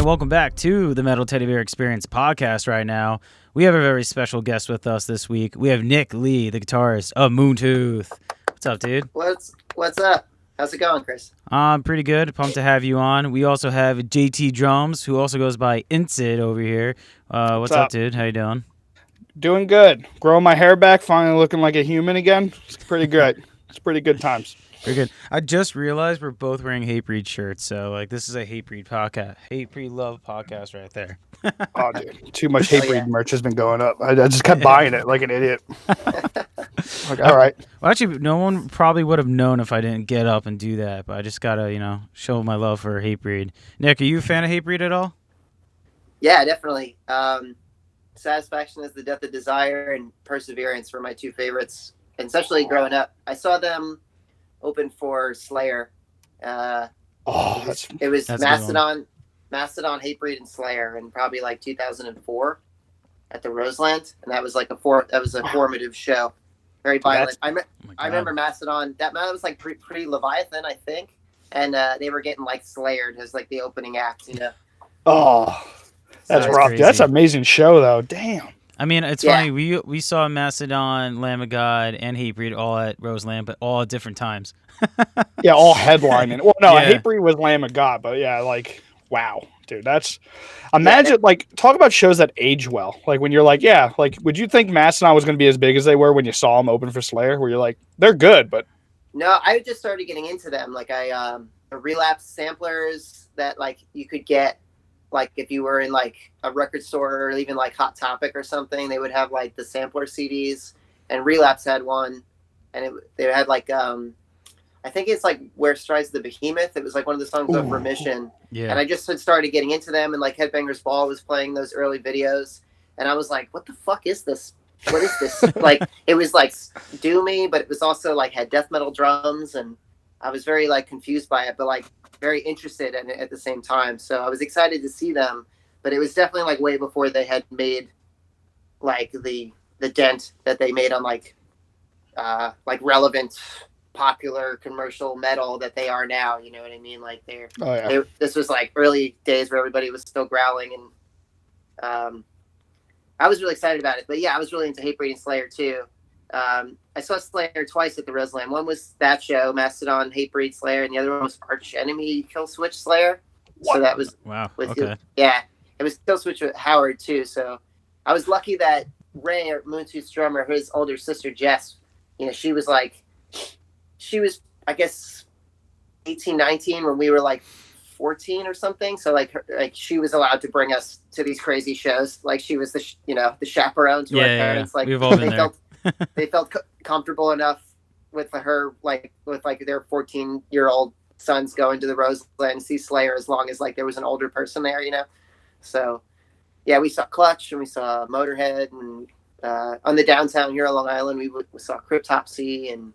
and welcome back to the Metal Teddy Bear Experience podcast right now. We have a very special guest with us this week. We have Nick Lee, the guitarist of Moontooth. What's up, dude? What's up? How's it going, Chris? Pretty good. Pumped to have you on. We also have JTDrums, who also goes by Insid over here. What's up, dude? How you doing? Doing good. Growing my hair back, finally looking like a human again. It's pretty good. It's pretty good times. Very good. I just realized we're both wearing Hatebreed shirts, so like this is a Hatebreed podcast, Hatebreed love podcast right there. Oh, dude, too much Hatebreed merch has been going up. I just kept buying it like an idiot. Like, all right. Well, actually, no one probably would have known if I didn't get up and do that, but I just gotta, show my love for Hatebreed. Nick, are you a fan of Hatebreed at all? Yeah, definitely. Satisfaction is the Death of Desire and Perseverance were my two favorites, and especially growing up. I saw them open for Slayer. It was Mastodon, Hatebreed, and Slayer in probably like 2004 at the Roseland, and that was like a formative show. Very violent. I remember Mastodon. That was like pre-Leviathan, I think, and they were getting like Slayered as like the opening act. Oh, that's rough. Crazy. That's an amazing show, though. Damn. I mean, it's funny. We saw Mastodon, Lamb of God, and Hatebreed all at Roseland, but all at different times. Yeah, all headlining. Well, no, Hatebreed was Lamb of God, but yeah, like, wow, dude, that's... Imagine, talk about shows that age well. Like, when you're like, would you think Mastodon was going to be as big as they were when you saw them open for Slayer? Where you're like, they're good, but... No, I just started getting into them. Like, Relapse samplers that, like, you could get, like, if you were in, like, a record store or even, like, Hot Topic or something, they would have, like, the sampler CDs, and Relapse had one, and they had, like, I think it's, like, Where Strides the Behemoth. It was, like, one of the songs of Remission, and I just had started getting into them, and, like, Headbangers Ball was playing those early videos, and I was like, what the fuck is this? What is this? Like, it was, like, doomy, but it was also, like, had death metal drums, and I was very, like, confused by it, but, like, very interested in it at the same time. So I was excited to see them, but it was definitely like way before they had made like the dent that they made on like relevant popular commercial metal that they are now. You know what I mean? Like this was like early days where everybody was still growling, and I was really excited about it. But yeah, I was really into Hatebreed and Slayer too. I saw Slayer twice at the Roseland. One was that show, Mastodon, Hatebreed, Slayer, and the other one was Arch Enemy, Killswitch, Slayer. What? So that was okay. It was Killswitch with Howard too. So I was lucky that Ray, or Moontooth's drummer, his older sister Jess, she was I guess 18, 19 when we were like 14 or something. So like she was allowed to bring us to these crazy shows. Like she was the chaperone to our parents. Yeah. Like we've all been there. They felt comfortable enough with her, with their 14-year-old sons going to the Roseland and see Slayer as long as like there was an older person there, So, yeah, we saw Clutch and we saw Motorhead, and on the downtown here on Long Island, we saw Cryptopsy, and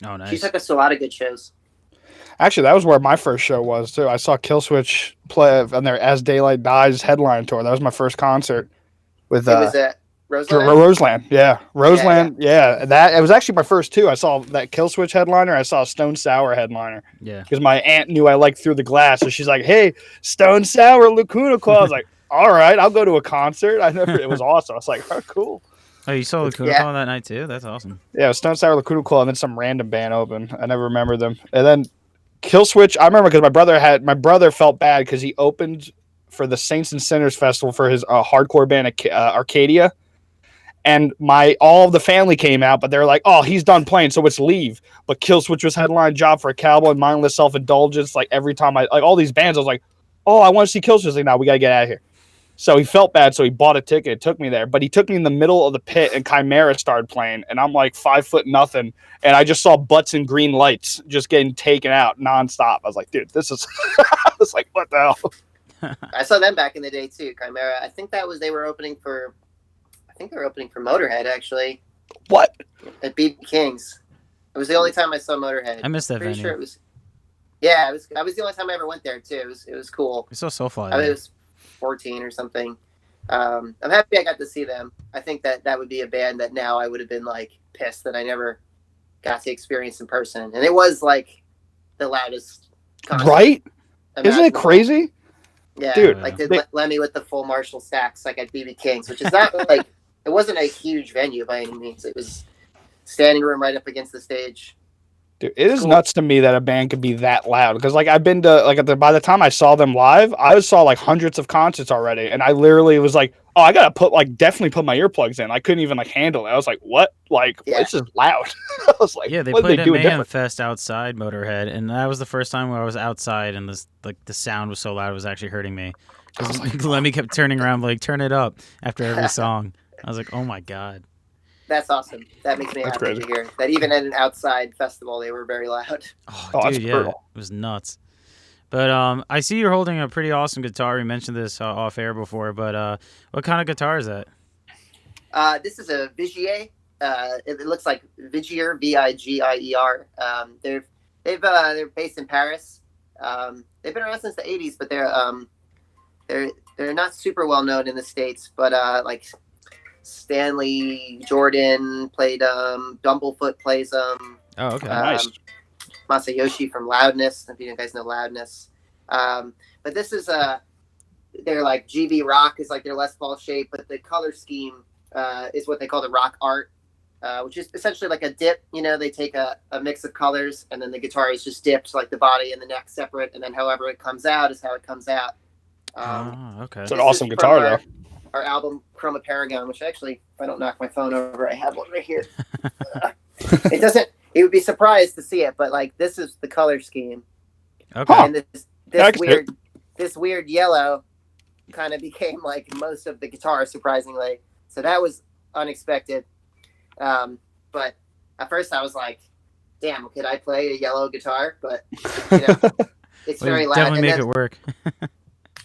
nice. She took us to a lot of good shows. Actually, that was where my first show was too. I saw Killswitch play on their As Daylight Dies headline tour. That was my first concert with. It was at Roseland? Roseland, yeah. Roseland, yeah. That it was actually my first two. I saw that Killswitch headliner. I saw Stone Sour headliner. Yeah. Because my aunt knew I liked Through the Glass, so she's like, "Hey, Stone Sour, Lacuna Claw." I was like, "All right, I'll go to a concert." It was awesome. I was like, "Oh, cool." Oh, you saw Lacuna Claw that night too? That's awesome. Yeah, it was Stone Sour, Lacuna Claw, and then some random band opened. I never remember them. And then Killswitch, I remember because my brother felt bad because he opened for the Saints and Sinners Festival for his hardcore band Arcadia. And all of the family came out, but they're like, "Oh, he's done playing, so let's leave." But Killswitch was headline job for a Cowboy, Mindless Self-Indulgence. Like every time all these bands, I was like, "Oh, I want to see Killswitch." Like, "No, we gotta get out of here." So he felt bad, so he bought a ticket. It took me there, but he took me in the middle of the pit, and Chimera started playing, and I'm like 5'0" and I just saw butts and green lights just getting taken out nonstop. I was like, "Dude, this is." I was like, "What the hell?" I saw them back in the day too, Chimera. I think they were opening for Motorhead, actually. What? At BB King's. It was the only time I saw Motorhead. I missed that venue. Sure it was. Yeah, that was the only time I ever went there too. It was cool. We saw Soulfly. I mean, it was 14 or something. I'm happy I got to see them. I think that would be a band that now I would have been like pissed that I never got to experience in person. And it was like the loudest concert. Right? Isn't it crazy? Yeah, Dude, like did Lemmy with the full Marshall stacks, like at BB King's, which is not like it wasn't a huge venue by any means. It was standing room right up against the stage. Dude, it is nuts to me that a band could be that loud. Because like I've been to like by the time I saw them live, I saw like hundreds of concerts already, and I literally was like, oh, I gotta definitely put my earplugs in. I couldn't even like handle it. I was like, what? Like it's just loud. I was like, yeah, they what played are at they doing Mayhem different? Fest outside Motorhead, and that was the first time where I was outside, and the sound was so loud it was actually hurting me. Because Lemmy kept turning around like, turn it up after every song. I was like, oh my god. That's awesome. That makes me happy to hear that even at an outside festival, they were very loud. Oh dude, yeah, it was nuts. But I see you're holding a pretty awesome guitar. We mentioned this off air before, but what kind of guitar is that? This is a Vigier. It looks like Vigier, Vigier. They're based in Paris. They've been around since the '80s, but they're not super well known in the States. But like Stanley Jordan played Dumblefoot plays them. Oh, okay, nice. Masayoshi from Loudness, if you guys know Loudness. But this is they're like GB Rock is like their Les Paul shape, but the color scheme is what they call the rock art, which is essentially like a dip. You know, they take a mix of colors, and then the guitar is just dipped, like the body and the neck separate, and then however it comes out is how it comes out. Okay. It's an awesome guitar, though. Our album Chroma Paragon, which actually, if I don't knock my phone over, I have one right here. It doesn't. You would be surprised to see it, but like this is the color scheme. Okay. And this weird yellow kind of became like most of the guitar, surprisingly. So that was unexpected. But at first I was like, damn, could I play a yellow guitar? But you know, it's very loud. Definitely make it work.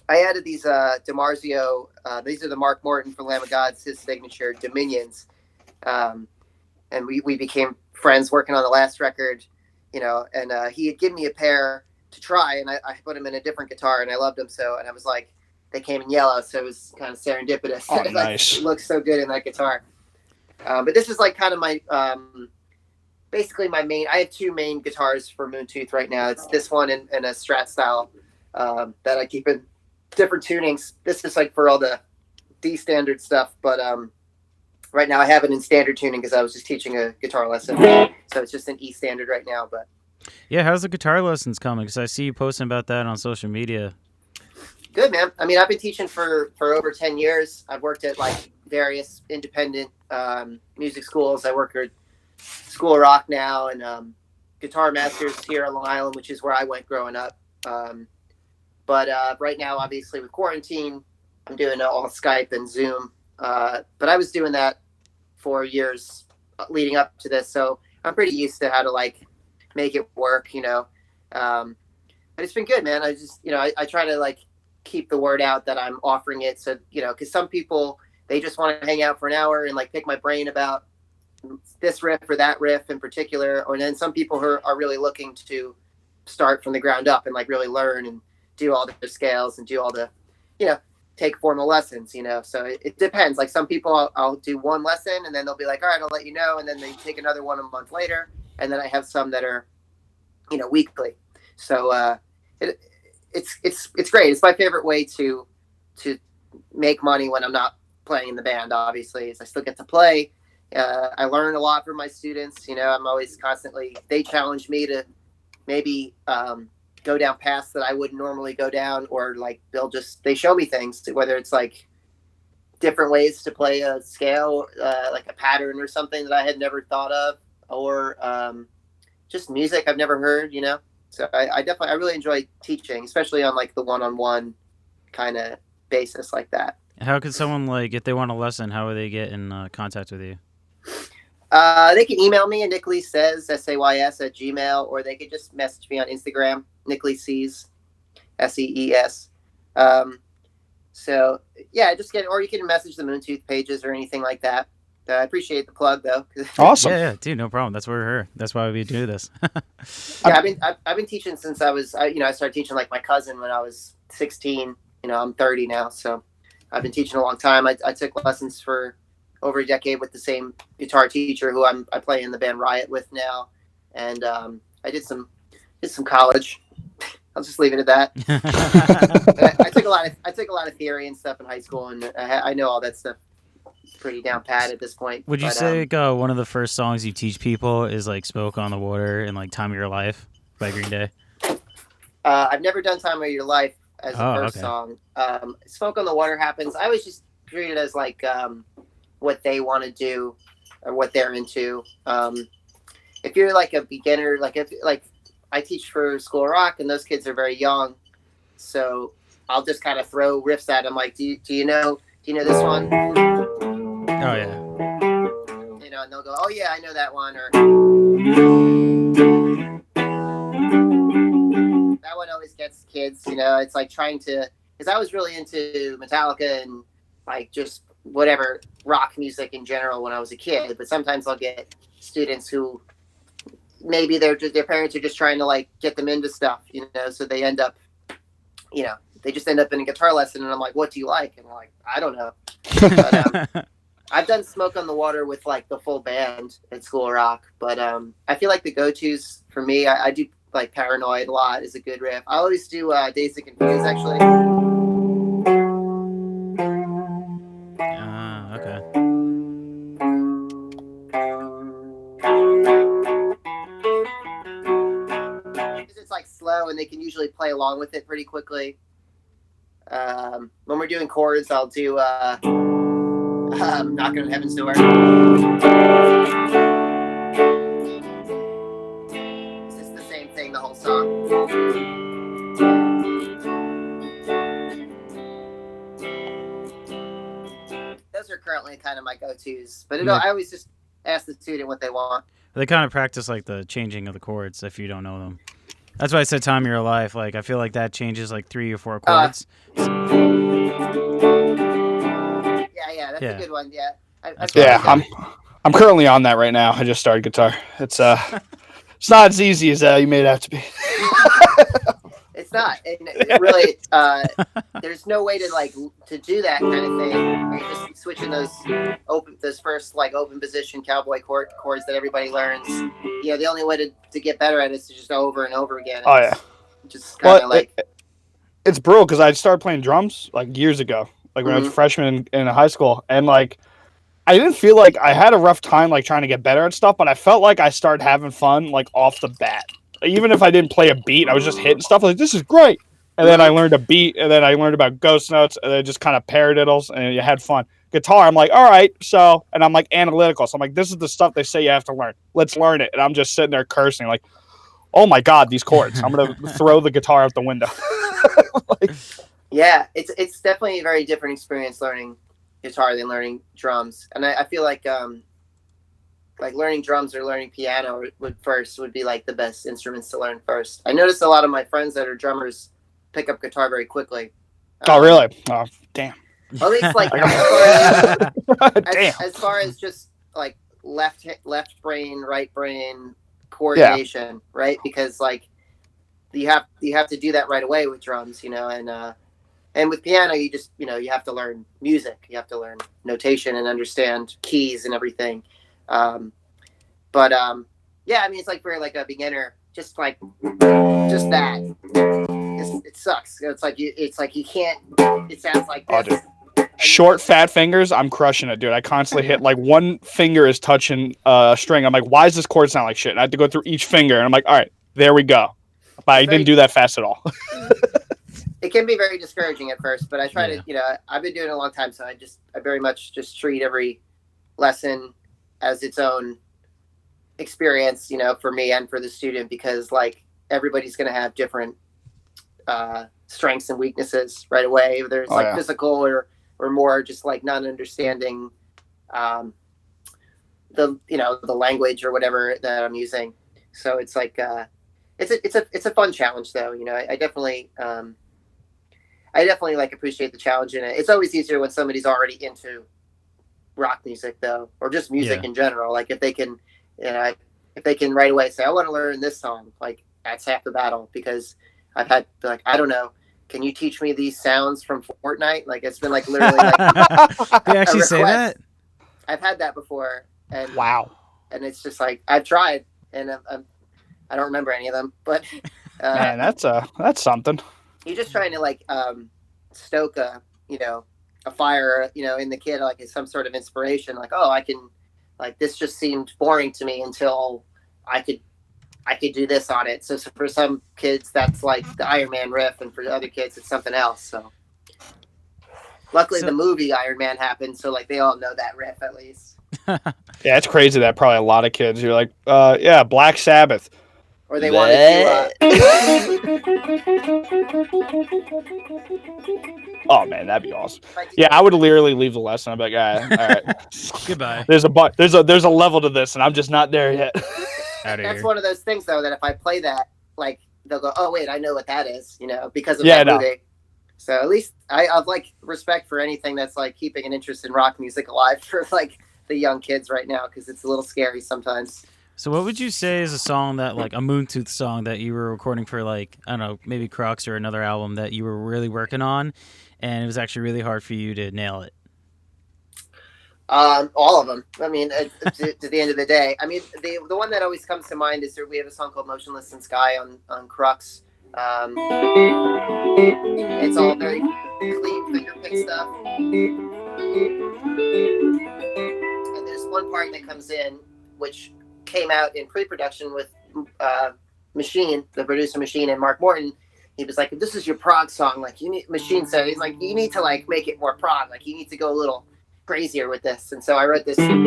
I added these DiMarzio. These are the Mark Morton for Lamb of God's, his signature Dominions. And we became friends working on the last record, you know, and he had given me a pair to try, and I put them in a different guitar, and I loved them so, and I was like, they came in yellow, so it was kind of serendipitous. Oh, nice. It looks so good in that guitar. But this is like kind of my, basically my main, I have two main guitars for Moontooth right now. It's this one and a Strat style that I keep in different tunings. This is like for all the D standard stuff, but right now I have it in standard tuning because I was just teaching a guitar lesson. So it's just in E standard right now. But yeah, how's the guitar lessons coming? Because I see you posting about that on social media. Good, man. I mean, I've been teaching for over 10 years. I've worked at like various independent music schools. I work at School of Rock now and Guitar Masters here on Long Island, which is where I went growing up. But right now, obviously with quarantine, I'm doing all Skype and Zoom. But I was doing that for years leading up to this, so I'm pretty used to how to like make it work, you know. But it's been good, man. I just, you know, I try to like keep the word out that I'm offering it, so, you know, because some people, they just want to hang out for an hour and like pick my brain about this riff or that riff in particular, or then some people who are really looking to start from the ground up and like really learn and do all the scales and do all the, you know, take formal lessons, you know. So it depends. Like some people I'll do one lesson and then they'll be like, all right, I'll let you know, and then they take another one a month later, and then I have some that are, you know, weekly. So it's great. It's my favorite way to make money when I'm not playing in the band. Obviously, is I still get to play. I learn a lot from my students. You know, I'm always constantly, they challenge me to maybe go down paths that I wouldn't normally go down, or like they show me things, whether it's like different ways to play a scale, like a pattern or something that I had never thought of, or just music I've never heard, you know. So I really enjoy teaching, especially on like the one-on-one kind of basis like that. How could someone, like, if they want a lesson, how would they get in contact with you? They can email me at nickleesays, SAYS @gmail, or they could just message me on Instagram, nickleesays, SEES. So yeah, or you can message the Moontooth pages or anything like that. I appreciate the plug though. Awesome. Yeah, dude, no problem. That's why we're here. That's why we do this. Yeah, I've been teaching since I started teaching like my cousin when I was 16. You know, I'm 30 now, so I've been teaching a long time. I took lessons for over a decade with the same guitar teacher who I play in the band Riot with now, and I did some college. I'll just leave it at that. I took a lot of theory and stuff in high school, and I know all that stuff pretty down pat at this point. Would you say like, one of the first songs you teach people is like "Smoke on the Water" and like "Time of Your Life" by Green Day? I've never done "Time of Your Life" as the first song. "Smoke on the Water" happens. I always just treat it as like what they want to do or what they're into. If you're like a beginner, like if like I teach for School of Rock, and those kids are very young, so I'll just kind of throw riffs at them. Like, do you know this one? Oh yeah. You know, and they'll go, "Oh yeah, I know that one." Or that one always gets kids. You know, it's like trying to, because I was really into Metallica and like just whatever rock music in general when I was a kid. But sometimes I'll get students who maybe their parents are just trying to like get them into stuff, you know, so they end up, you know, they just end up in a guitar lesson, and I'm like, "What do you like?" And they're like, "I don't know." But, I've done "Smoke on the Water" with like the full band at School of Rock, but I feel like the go-tos for me, I do like "Paranoid" a lot is a good riff. I always do "Dazed and Confused" actually. Okay. It's like slow, and they can usually play along with it pretty quickly. When we're doing chords, I'll do "Knocking on Heaven's Door." It's just the same thing the whole song. Those are currently kind of my go-tos, but I always just ask the student what they want. They kind of practice like the changing of the chords if you don't know them. That's why I said "Time of Your Life." Like I feel like that changes like 3 or 4 chords. Yeah, that's a good one. Yeah, I'm currently on that right now. I just started guitar. It's it's not as easy as you made it out to be. It's not, and it really, there's no way to do that kind of thing. You're just switching those first like open position cowboy chords that everybody learns. You know, the only way to get better at it is to just over and over again. Oh yeah, just kind of it's brutal because I started playing drums like years ago, like when I was a freshman in high school, and like I didn't feel like I had a rough time like trying to get better at stuff, but I felt like I started having fun like off the bat. Even if I didn't play a beat, I was just hitting stuff like, "This is great." And then I learned a beat, and then I learned about ghost notes, and then just kind of paradiddles, and you had fun. Guitar, I'm like, all right, so, and I'm like analytical. So I'm like, this is the stuff they say you have to learn. Let's learn it. And I'm just sitting there cursing like, "Oh my God, these chords. I'm going to throw the guitar out the window." Yeah, it's definitely a very different experience learning guitar than learning drums. And I feel like learning drums or learning piano would be like the best instruments to learn first. I noticed a lot of my friends that are drummers pick up guitar very quickly. Oh, really? Oh, damn. At least like as far as just like left brain, right brain coordination, right? Because like you have to do that right away with drums, you know, and with piano you just, you know, you have to learn music, you have to learn notation and understand keys and everything. Yeah, I mean, it's like for like a beginner, just that. It sucks. It's like you can't. It sounds like this. Oh, dude. Short, fat fingers. I'm crushing it, dude. I constantly hit like one finger is touching a string. I'm like, why does this chord sound like shit? And I have to go through each finger, and I'm like, all right, there we go. But I didn't do that fast at all. It can be very discouraging at first, but I try to, you know, I've been doing it a long time, so I very much just treat every lesson as its own experience, you know, for me and for the student, because like everybody's going to have different strengths and weaknesses right away. There's physical or more just like not understanding the language or whatever that I'm using. So it's like it's a fun challenge though. You know, I definitely like appreciate the challenge in it. It's always easier when somebody's already into rock music though, or just music in general. Like if they can right away say, "I want to learn this song," like that's half the battle, because I've had like, I don't know, can you teach me these sounds from Fortnite? Like it's been like literally like they actually say that. I've had that before, and wow, and it's just like I've tried, and I don't remember any of them, but Man, that's something. You're just trying to like stoke a fire, in the kid, like as some sort of inspiration. Like, oh, I can, like, this just seemed boring to me until I could do this on it. So for some kids, that's like the Iron Man riff, and for other kids, it's something else. So luckily, the movie Iron Man happened, so like they all know that riff at least. Yeah, it's crazy that probably a lot of kids, you're like, yeah, Black Sabbath. Or they wanted to. Oh man, that'd be awesome. Yeah, I would literally leave the lesson. I'd be like, all right. Goodbye. There's a level to this, and I'm just not there yet. That's one of those things, though, that if I play that, like they'll go, "Oh wait, I know what that is," because of that movie. So at least I've like respect for anything that's like keeping an interest in rock music alive for like the young kids right now, because it's a little scary sometimes. So what would you say is a song that, like a Moontooth song that you were recording for, like, I don't know, maybe Crux or another album that you were really working on, and it was actually really hard for you to nail it? All of them. I mean, to the end of the day, I mean, the one that always comes to mind is we have a song called "Motionless in Sky" on Crux. It's all very clean finger pick stuff, and there's one part that comes in which came out in pre-production with Machine, the producer Machine, and Mark Morton. He was like, if this is your prog song, like you need, Machine said, he's like, you need to like make it more prog, like you need to go a little crazier with this. And so I wrote this. And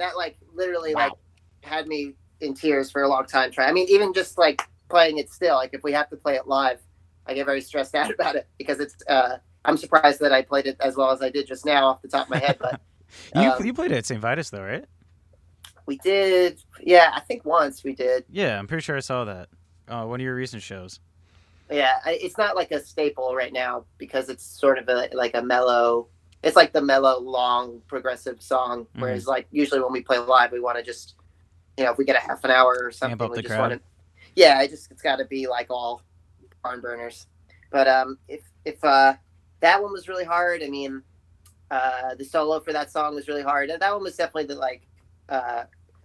that like literally like had me in tears for a long time trying. I mean, even just like playing it still, like if we have to play it live, I get very stressed out about it because it's I'm surprised that I played it as well as I did just now off the top of my head. But you played it at St. Vitus though, right? We did. Yeah, I think once we did. Yeah, I'm pretty sure I saw that. One of your recent shows. Yeah, it's not like a staple right now because it's sort of like a mellow. It's like the mellow, long, progressive song. Whereas like usually when we play live, we want to just, if we get a half an hour or something, we just want to. Yeah, it's got to be like all barn burners. But if that one was really hard. I mean, the solo for that song was really hard. And that one was definitely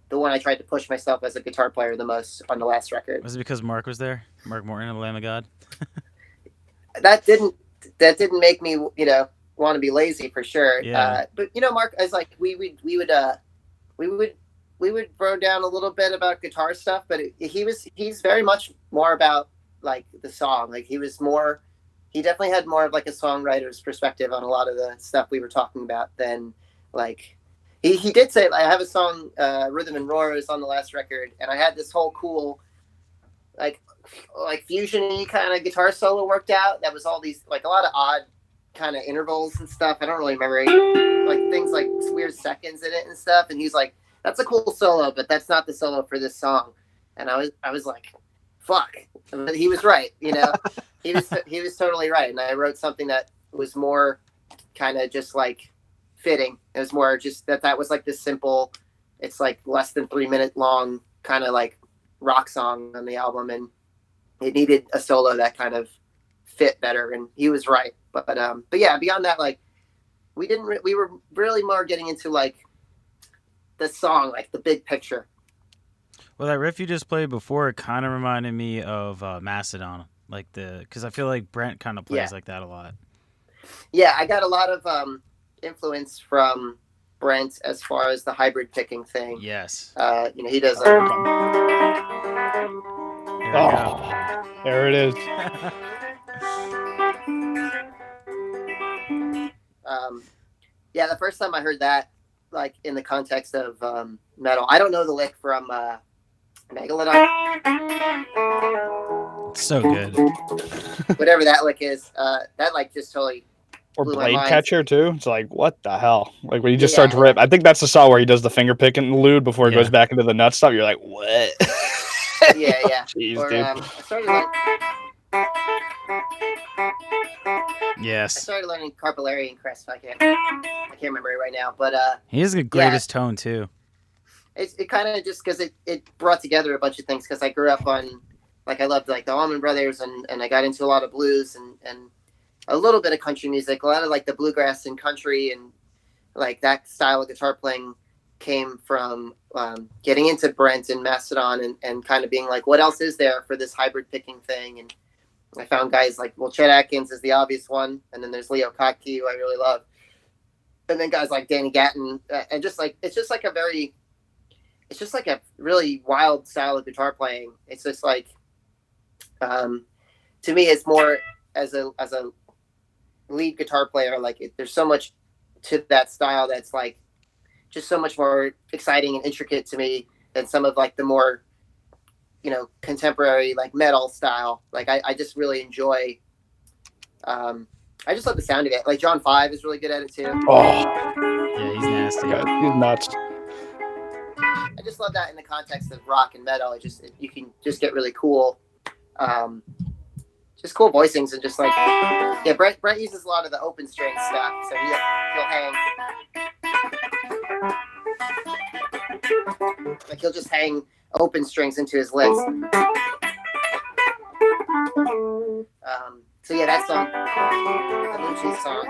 the one I tried to push myself as a guitar player the most on the last record. Was it because Mark was there? Mark Morton of the Lamb of God? That didn't make me, want to be lazy for sure. Yeah. But Mark, I was like, we would throw down a little bit about guitar stuff, but he's very much more about like the song. Like he definitely had more of like a songwriter's perspective on a lot of the stuff we were talking about than like, he did say, I have a song, Rhythm and Roar is on the last record. And I had this whole cool, like fusion-y kind of guitar solo worked out. That was all these, like a lot of odd kind of intervals and stuff. I don't really remember like things like weird seconds in it and stuff. And he's like, that's a cool solo, but that's not the solo for this song. And I was like, fuck. But he was right. He was totally right. And I wrote something that was more kind of just like fitting. It was more just that was like this simple, it's like less than 3 minute long kind of like rock song on the album. And it needed a solo that kind of fit better. And he was right. But yeah, beyond that, like we were really more getting into like the song, like the big picture. Well, that riff you just played before, it kind of reminded me of Mastodon, like because I feel like Brent kind of plays like that a lot. Yeah, I got a lot of influence from Brent as far as the hybrid picking thing. Yes. He does. There it is. Yeah, the first time I heard that, like in the context of metal, I don't know the lick from Megalodon. It's so good. Whatever that lick is, that like just totally. Or Blade Catcher too. It's like, what the hell? Like when he just starts rip. I think that's the song where he does the finger picking lewd before he goes back into the nut stuff. You're like, what? Yeah. Jeez, or, dude. I started Yes. I started learning Carpellary and Crest. I can't remember it right now, but he has the greatest tone too. It kind of just because it brought together a bunch of things because I grew up on like I loved like the Allman Brothers, and I got into a lot of blues and a little bit of country music, a lot of like the bluegrass and country, and like that style of guitar playing came from getting into Brent and Mastodon and kind of being like, what else is there for this hybrid picking thing? And I found guys like, well, Chet Atkins is the obvious one, and then there's Leo Kottke, who I really love, and then guys like Danny Gatton, and just like it's just like a really wild style of guitar playing. It's just like, to me, it's more as a lead guitar player, like there's so much to that style that's like just so much more exciting and intricate to me than some of like the more, you know, contemporary like metal style. Like I just really enjoy, I just love the sound of it. Like John 5 is really good at it too. Oh, Yeah, he's nasty. God, he's nuts. I just love that in the context of rock and metal. You can just get really cool, just cool voicings, and just like, yeah, Brent uses a lot of the open string stuff, so he'll hang, like he'll just hang open strings into his licks. So yeah, that song, the Moonshee song,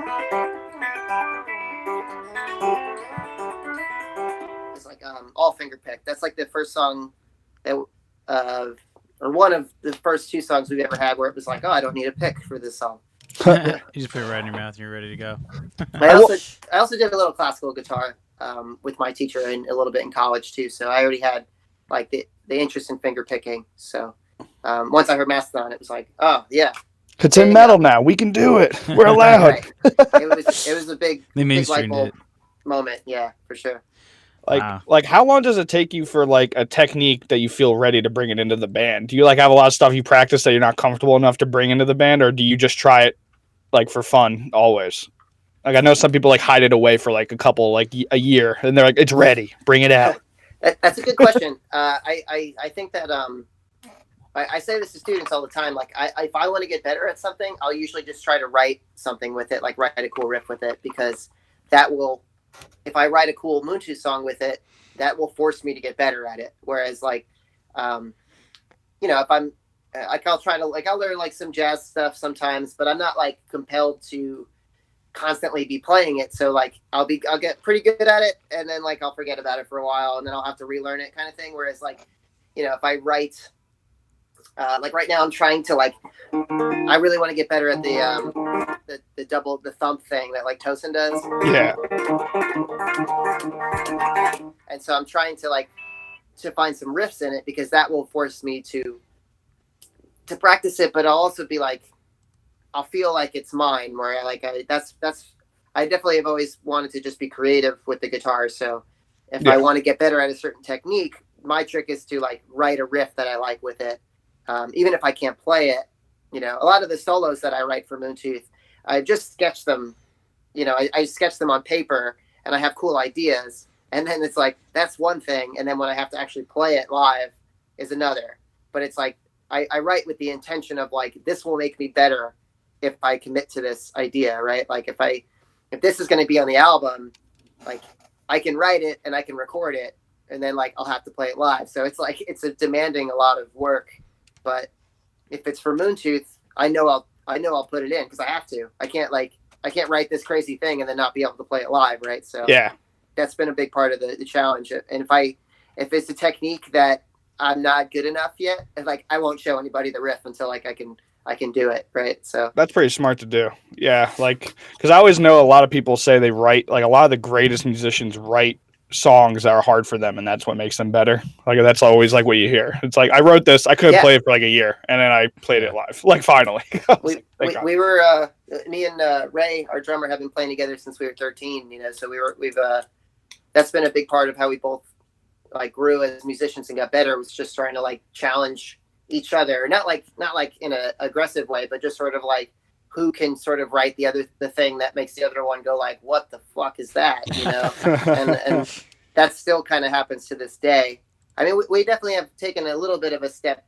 is like all finger picked. That's like the first song that, or one of the first 2 songs we've ever had where it was like, oh, I don't need a pick for this song. You just put it right in your mouth and you're ready to go. I also did a little classical guitar with my teacher and a little bit in college too. So I already had like the interest in finger picking. So once I heard Mastodon, it was like, oh yeah, It's in metal now. We can do it. We're allowed. Right. It was a big, They big light mainstreamed bulb it. moment. Yeah, for sure. Like how long does it take you for like a technique that you feel ready to bring it into the band? Do you like have a lot of stuff you practice that you're not comfortable enough to bring into the band, or do you just try it like for fun always? Like I know some people like hide it away for like a couple, like a year, and they're like, it's ready, bring it out. That's a good question. I think that I say this to students all the time. Like if I want to get better at something, I'll usually just try to write something with it, like write a cool riff with it, because that will, if I write a cool Moonshee song with it, that will force me to get better at it. Whereas like, you know, if I'm like, I'll learn like some jazz stuff sometimes, but I'm not like compelled to constantly be playing it. So like, I'll get pretty good at it, and then like, I'll forget about it for a while, and then I'll have to relearn it kind of thing. Whereas like, you know, if I write, like right now I'm trying to like, I really want to get better at the thump thing that like Tosin does. Yeah. And so I'm trying to find some riffs in it, because that will force me to practice it, but I'll also be like, I'll feel like it's mine, where I definitely have always wanted to just be creative with the guitar. So if I want to get better at a certain technique, my trick is to like write a riff that I like with it. Even if I can't play it, you know, a lot of the solos that I write for Moontooth, I just sketch them, you know, I sketch them on paper, and I have cool ideas. And then it's like, that's one thing. And then when I have to actually play it live is another. But it's like, I write with the intention of like, this will make me better if I commit to this idea, right? Like if this is going to be on the album, like I can write it and I can record it, and then like, I'll have to play it live. So it's like, it's demanding a lot of work. But if it's for Moontooth, I know I'll put it in, because I have to. I can't write this crazy thing and then not be able to play it live, right? So yeah, that's been a big part of the challenge. And if it's a technique that I'm not good enough yet, like I won't show anybody the riff until like I can do it, right? So that's pretty smart to do. Yeah, like because I always know a lot of people say they write, like a lot of the greatest musicians write songs that are hard for them, and that's what makes them better. Like that's always like what you hear. It's like, I wrote this, I couldn't play it for like a year, and then I played it live, like finally. we were me and Ray, our drummer, have been playing together since we were 13, you know, so we've that's been a big part of how we both like grew as musicians and got better, was just trying to like challenge each other, not like in a aggressive way, but just sort of like, who can sort of write the thing that makes the other one go like, what the fuck is that? You know? and that still kind of happens to this day. I mean, we definitely have taken a little bit of a step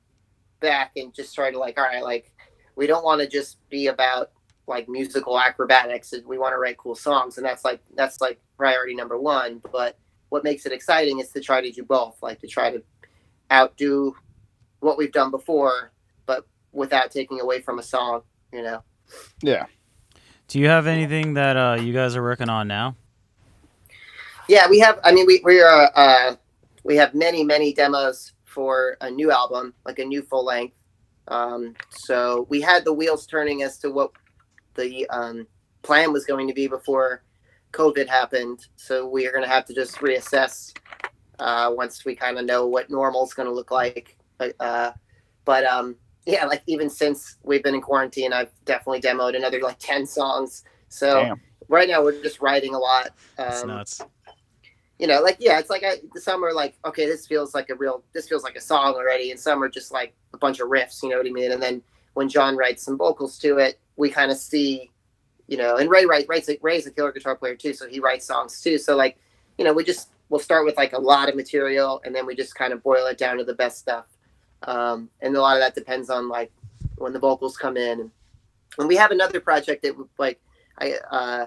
back and just try to like, all right, like we don't want to just be about like musical acrobatics. We want to write cool songs, and that's like priority number one. But what makes it exciting is to try to do both, like to try to outdo what we've done before, but without taking away from a song, Yeah. Do you have anything that you guys are working on now? Yeah, we have. I mean, we have many demos for a new album, like a new full length. So we had the wheels turning as to what the plan was going to be before COVID happened. So we are going to have to just reassess once we kind of know what normal is going to look like. Yeah, like even since we've been in quarantine, I've definitely demoed another like 10 songs. So Damn. right now we're just writing a lot. That's nuts. It's like some are like, okay, this feels like a song already, and some are just like a bunch of riffs, you know what I mean? And then when John writes some vocals to it, we kind of see, and Ray's a killer guitar player too, so he writes songs too. So like, we'll start with like a lot of material, and then we just kind of boil it down to the best stuff. And a lot of that depends on like when the vocals come in. And we have another project that like I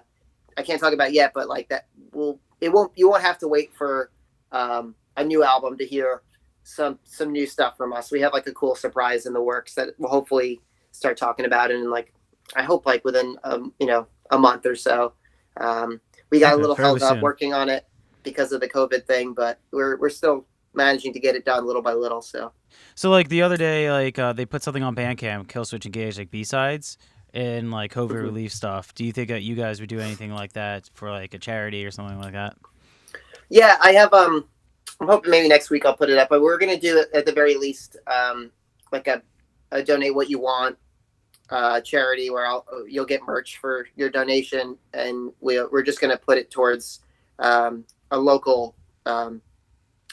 can't talk about yet, but like that you won't have to wait for a new album to hear some new stuff from us. We have like a cool surprise in the works that we'll hopefully start talking about in like, I hope like within a month or so. We got a little held up working on it because of the COVID thing, but we're still managing to get it done little by little. So like the other day, like they put something on Bandcamp, Killswitch Engage, like B-sides and like COVID relief stuff. Do you think that you guys would do anything like that for like a charity or something like that? Yeah, I have. I'm hoping maybe next week I'll put it up, but we're gonna do it at the very least, like a donate what you want charity where you'll get merch for your donation, and we're just gonna put it towards a local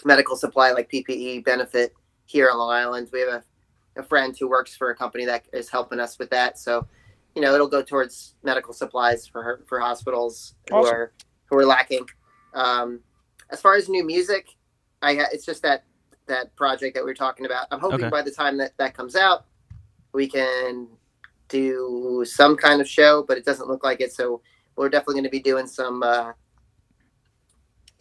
medical supply like PPE benefit here on Long Island. We have a friend who works for a company that is helping us with that, so it'll go towards medical supplies for hospitals awesome. who are lacking. As far as new music, it's just that project that we were talking about. I'm hoping by the time that comes out, we can do some kind of show, but it doesn't look like it. So we're definitely going to be doing some. I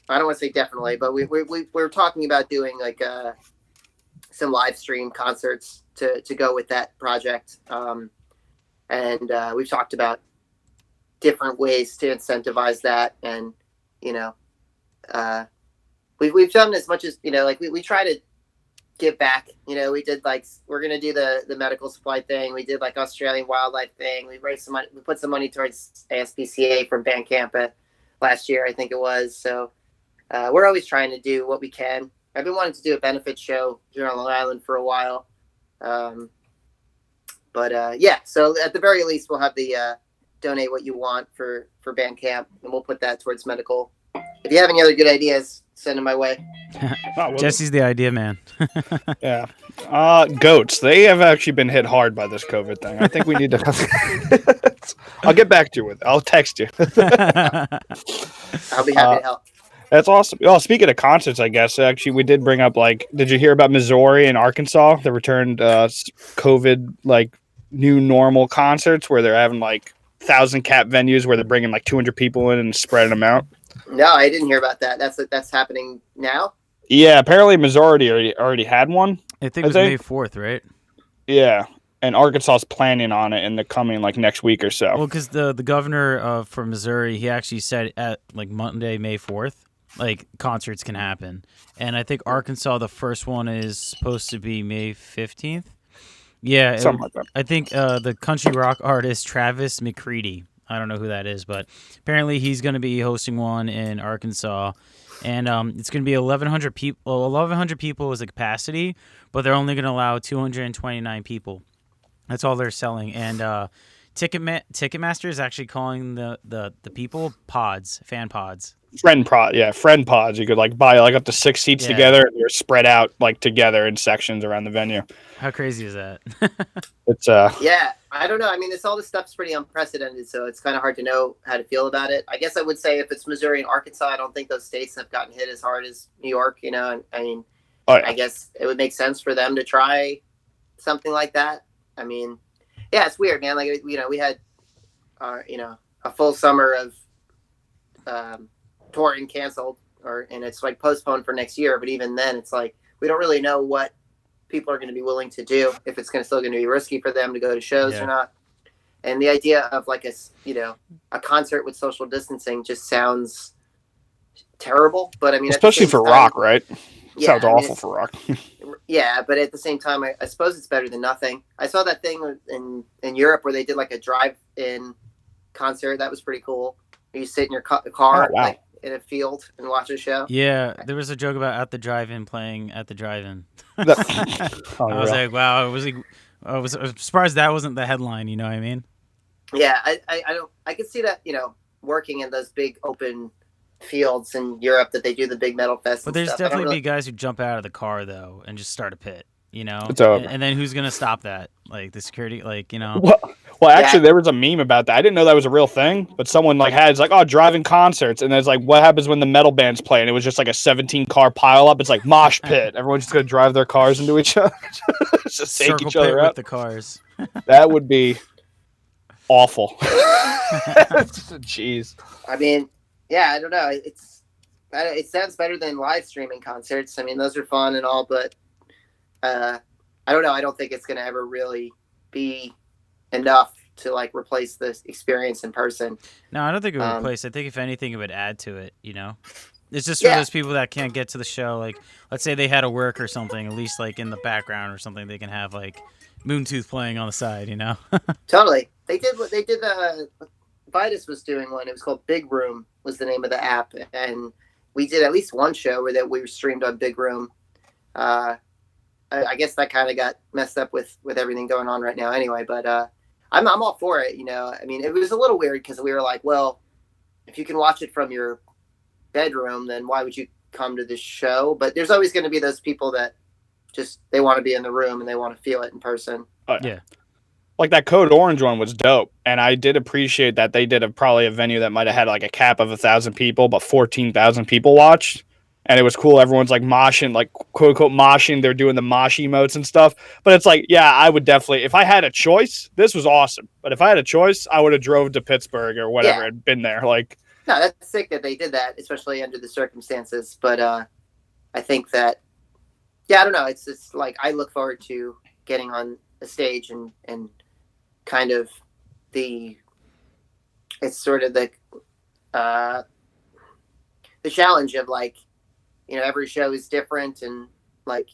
don't want to say definitely, but we're talking about doing like some live stream concerts to go with that project. And we've talked about different ways to incentivize that, and we've done as much as like we try to give back. We did like we're gonna do the medical supply thing. We did like Australian wildlife thing. We raised some money. We put some money towards ASPCA from Bandcamp last year, I think it was. So we're always trying to do what we can. I've been wanting to do a benefit show here on Long Island for a while. Yeah, so at the very least, we'll have the donate what you want for Bandcamp, and we'll put that towards medical. If you have any other good ideas, send them my way. Jesse's the idea man. Yeah. Goats. They have actually been hit hard by this COVID thing. I think we need to. I'll get back to you with it. I'll text you. I'll be happy to help. That's awesome. Well, speaking of concerts, I guess actually we did bring up did you hear about Missouri and Arkansas? They returned COVID new normal concerts where they're having 1,000 cap venues where they're bringing 200 people in and spreading them out. No, I didn't hear about that. That's happening now. Yeah, apparently Missouri already had one. I think it was May 4th, right? Yeah, and Arkansas is planning on it in the coming next week or so. Well, because the governor for Missouri, he actually said at Monday, May 4th, concerts can happen, and I think Arkansas, the first one is supposed to be May 15th. Yeah, something like that. I think the country rock artist Travis McCready. I don't know who that is, but apparently he's going to be hosting one in Arkansas, and it's going to be 1,100 people. Well, 1,100 people is the capacity, but they're only going to allow 229 people. That's all they're selling, and Ticketmaster is actually calling the people pods, fan pods. Friend pods. You could buy up to 6 seats together, and they're spread out together in sections around the venue. How crazy is that? It's yeah, I don't know. I mean, all this stuff's pretty unprecedented, so it's kind of hard to know how to feel about it. I guess I would say if it's Missouri and Arkansas, I don't think those states have gotten hit as hard as New York. I mean, I guess it would make sense for them to try something like that. I mean, yeah, it's weird, man. We had a full summer of touring canceled, and it's postponed for next year. But even then, it's we don't really know what people are going to be willing to do, if it's still going to be risky for them to go to shows Yeah. or not. And the idea of like a concert with social distancing just sounds terrible. But I mean, especially for rock, right? Yeah, Sounds awful for rock. Yeah, but at the same time, I suppose it's better than nothing. I saw that thing in Europe where they did like a drive-in concert. That was pretty cool. You sit in your car Oh, wow. like in a field and watch a show. Yeah, there was a joke about at the drive-in playing at the drive-in. I Unreal. was like, wow, I was surprised that wasn't the headline. You know what I mean? Yeah, I could see that, working in those big open fields in Europe that they do the big metal fest. But there's definitely be guys who jump out of the car though and just start a pit. It's over. And then who's gonna stop that? Like the security, like Well, actually, there was a meme about that. I didn't know that was a real thing, but someone had driving concerts, and there's like, what happens when the metal band's playing? It was just like a 17-car pileup. It's like mosh pit. Everyone's just gonna drive their cars into each other, just take circle each other pit out. with the cars. That would be awful. Jeez. I mean, yeah, I don't know. It sounds better than live streaming concerts. I mean, those are fun and all, but I don't know. I don't think it's going to ever really be enough to like replace this experience in person. No, I don't think it would replace. I think if anything, it would add to it. It's just for those people that can't get to the show. Like, let's say they had to work or something. At least like in the background or something, they can have like Moontooth playing on the side. Totally. They did what they did. Vitus was doing one. It was called Big Room. Was the name of the app, and we did at least one show where we were streamed on Big Room. I guess that kind of got messed up with everything going on right now anyway, but I'm all for it. I mean, it was a little weird because we were like, well, if you can watch it from your bedroom, then why would you come to this show? But there's always going to be those people that just, they want to be in the room and they want to feel it in person. Yeah. Like that Code Orange one was dope, and I did appreciate that they did probably a venue that might have had like a cap of 1,000 people, but 14,000 people watched. And it was cool. Everyone's like moshing, like quote unquote moshing. They're doing the mosh emotes and stuff. But it's like, yeah, I would definitely, if I had a choice, this was awesome. But if I had a choice, I would have drove to Pittsburgh or whatever and been there. Like, no, that's sick that they did that, especially under the circumstances. But I think that, I don't know. It's like I look forward to getting on a stage and kind of it's sort of the challenge of like, every show is different, and like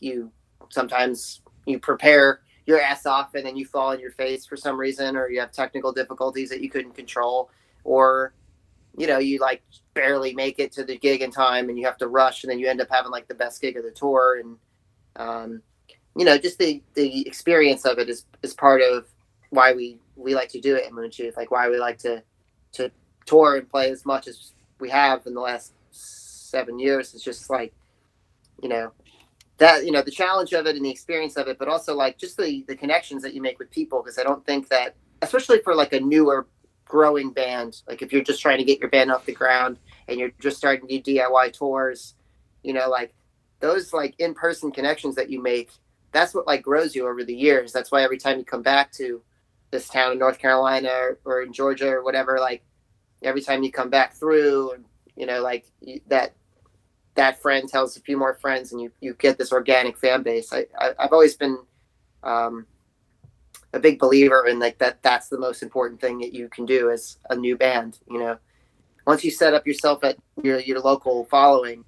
sometimes you prepare your ass off and then you fall on your face for some reason, or you have technical difficulties that you couldn't control, or you like barely make it to the gig in time and you have to rush, and then you end up having like the best gig of the tour. And just the experience of it is part of why we like to do it in Moontooth, like why we like to tour and play as much as we have in the last 7 years. It's just like, that, the challenge of it and the experience of it, but also like just the connections that you make with people. Because I don't think that, especially for like a newer growing band, like if you're just trying to get your band off the ground and you're just starting to do DIY tours, like those like in-person connections that you make, that's what like grows you over the years. That's why every time you come back to this town in North Carolina or in Georgia or whatever, like every time you come back through, and like that friend tells a few more friends, and you get this organic fan base. I've always been a big believer in like that's the most important thing that you can do as a new band. Once you set up yourself at your local following,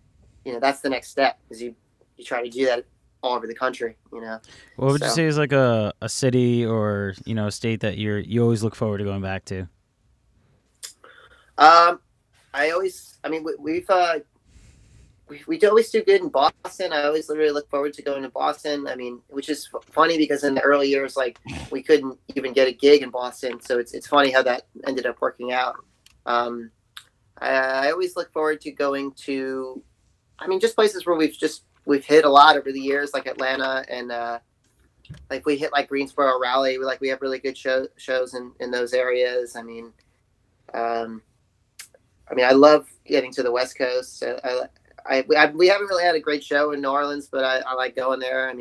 that's the next step, is you try to do that all over the country. What would you say is like a city or a state that you always look forward to going back to? We always do good in Boston. I always really look forward to going to Boston. I mean, which is funny because in the early years, like we couldn't even get a gig in Boston. So it's funny how that ended up working out. I always look forward to going to, just places where we've hit a lot over the years, like Atlanta, and like we hit like Greensboro, Raleigh. We have really good shows in those areas. I love getting to the West Coast. We haven't really had a great show in New Orleans, but I like going there.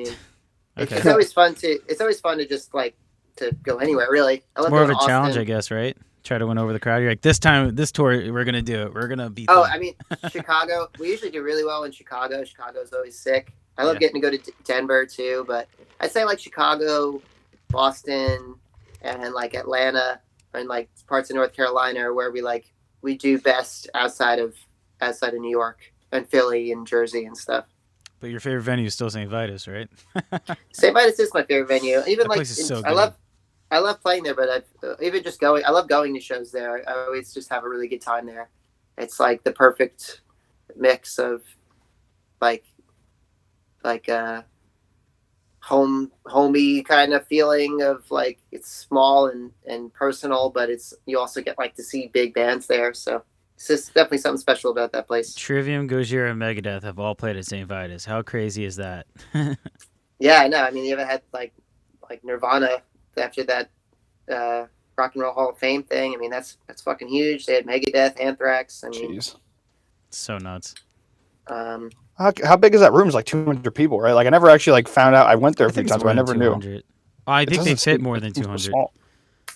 It's always fun to just like to go anywhere, really. I love more of a Austin. challenge, I guess, right? Try to win over the crowd. You're like, this tour, we're going to do it. We're going to beat them. Chicago. We usually do really well in Chicago. Chicago's always sick. I love getting to go to Denver too, but I'd say like Chicago, Boston, and like Atlanta, and like parts of North Carolina are where we do best outside of New York and Philly and Jersey and stuff. But your favorite venue is still St. Vitus, right? St. Vitus is my favorite venue. Even that like place is so good. I love playing there, but even just going. I love going to shows there. I always just have a really good time there. It's like the perfect mix of like homey kind of feeling of like it's small and personal, but you also get like to see big bands there. So it's just definitely something special about that place. Trivium, Gojira, and Megadeth have all played at St. Vitus. How crazy is that? Yeah, I know. I mean, you ever had like Nirvana after that Rock and Roll Hall of Fame thing? I mean, that's fucking huge. They had Megadeth, Anthrax. I mean, jeez, so nuts. How big is that room? It's like 200 people, right? Like I never actually like found out. I went there a few times, but I never knew. I think they fit more than 200.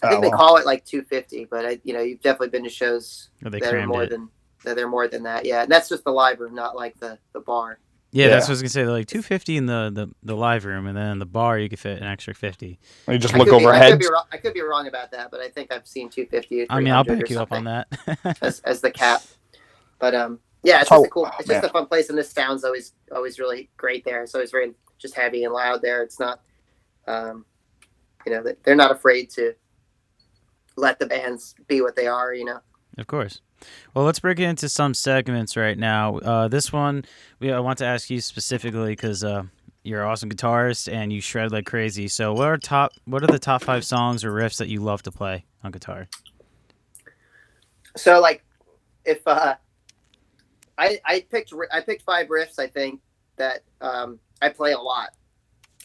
I think they call it like 250, but you've definitely been to shows that are more than that. Yeah, and that's just the live room, not like the bar. Yeah, that's what I was gonna say. They're like 250 in the live room, and then in the bar you could fit an extra 50. You just look overhead. I could be wrong about that, but I think I've seen 250. I mean, I'll back you up on that as the cap. But yeah, it's just a cool. It's just a fun place, and the sound's always really great there. It's always very just heavy and loud there. It's not, they're not afraid to let the bands be what they are. Of course. Well, let's break it into some segments right now. This one, I want to ask you specifically because you're an awesome guitarist and you shred like crazy. So, what are the top 5 songs or riffs that you love to play on guitar? So, like, if I picked 5 riffs, I think that I play a lot,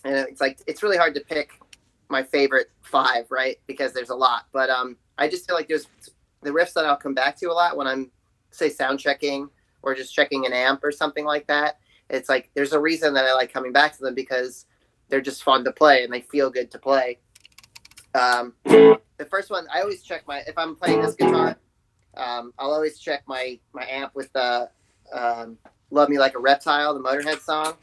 and it's really hard to pick my favorite 5, right? Because there's a lot, but I just feel like there's the riffs that I'll come back to a lot when I'm, say, sound checking or just checking an amp or something like that. It's like there's a reason that I like coming back to them because they're just fun to play and they feel good to play. The first one, I always check if I'm playing this guitar, I'll always check my amp with the Love Me Like a Reptile, the Motorhead song.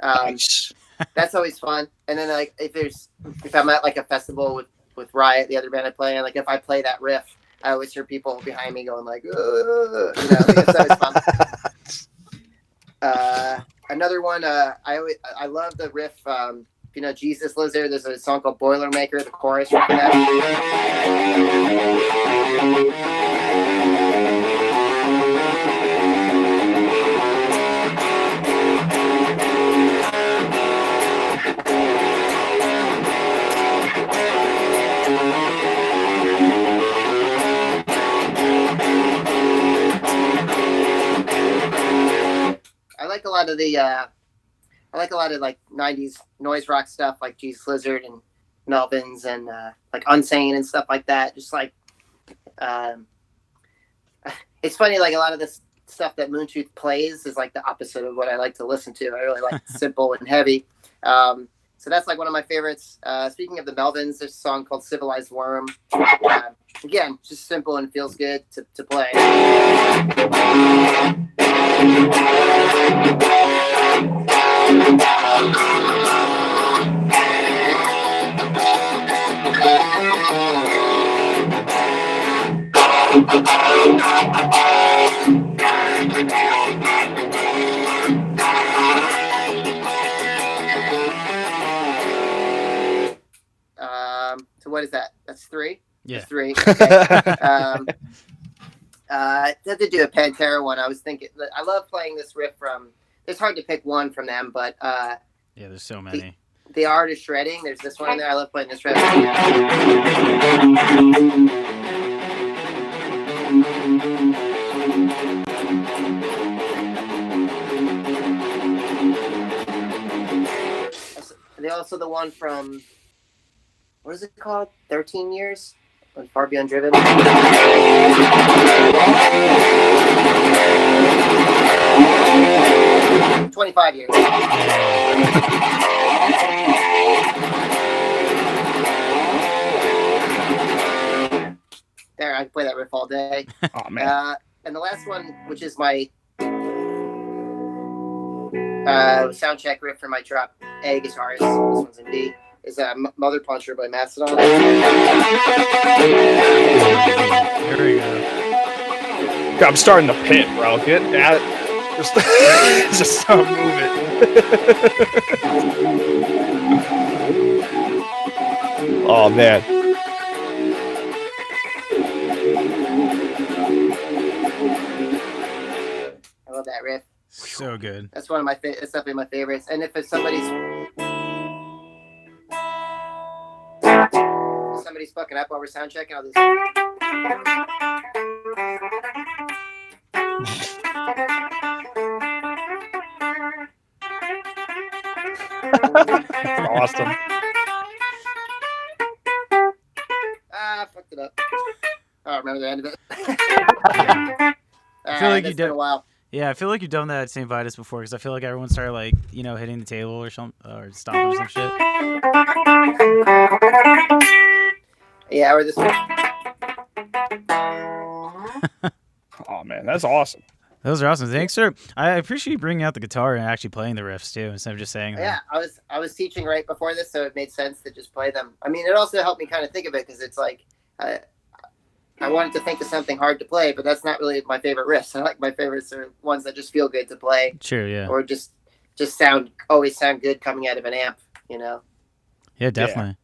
Nice. That's always fun. And then like if I'm at like a festival with Riot, the other band I play, and like if I play that riff, I always hear people behind me going like, it's always fun. Another one, I love the riff. Jesus Lizard. There's a song called Boilermaker, the chorus for that. I like a lot of like 90s noise rock stuff like Jesus Lizard and Melvins and like Unsane and stuff like that. Just like it's funny, like a lot of this stuff that Moontooth plays is like the opposite of what I like to listen to. I really like simple and heavy. So that's like one of my favorites. Speaking of the Melvins, there's a song called Civilized Worm. Again, just simple and feels good to play. So what is that? That's 3? Yeah. That's 3. Okay. I had to do a Pantera one. I was thinking, I love playing this riff from, it's hard to pick one from them, but yeah, there's so many. The Art of Shredding, there's this one in there. I love playing this riff. They also the one from, what is it called? 13 Years? Far Beyond Driven. 25 years. There, I can play that riff all day. Oh man. And the last one, which is my sound check riff for my drop A guitarist. This one's in B. Is Mother Puncher by Mastodon. There we go. I'm starting to pit, bro. Get at just stop moving. Oh man. I love that riff. So good. That's one of my it's definitely my favorites. And if somebody's fucking up while we're sound checking, I'll just Awesome. Fucked it up. I don't remember the end of it. I feel like you been a while. Yeah, I feel like you've done that at St. Vitus before because I feel like everyone started like hitting the table or something or stomping or some shit. Yeah, or this one. Oh man, that's awesome. Those are awesome. Thanks, sir. I appreciate you bringing out the guitar and actually playing the riffs too, instead of just saying them. Yeah, I was teaching right before this, so it made sense to just play them. I mean, it also helped me kind of think of it because it's like I wanted to think of something hard to play, but that's not really my favorite riffs. I like my favorites are ones that just feel good to play. Sure, yeah. Or just always sound good coming out of an amp, Yeah, definitely. Yeah.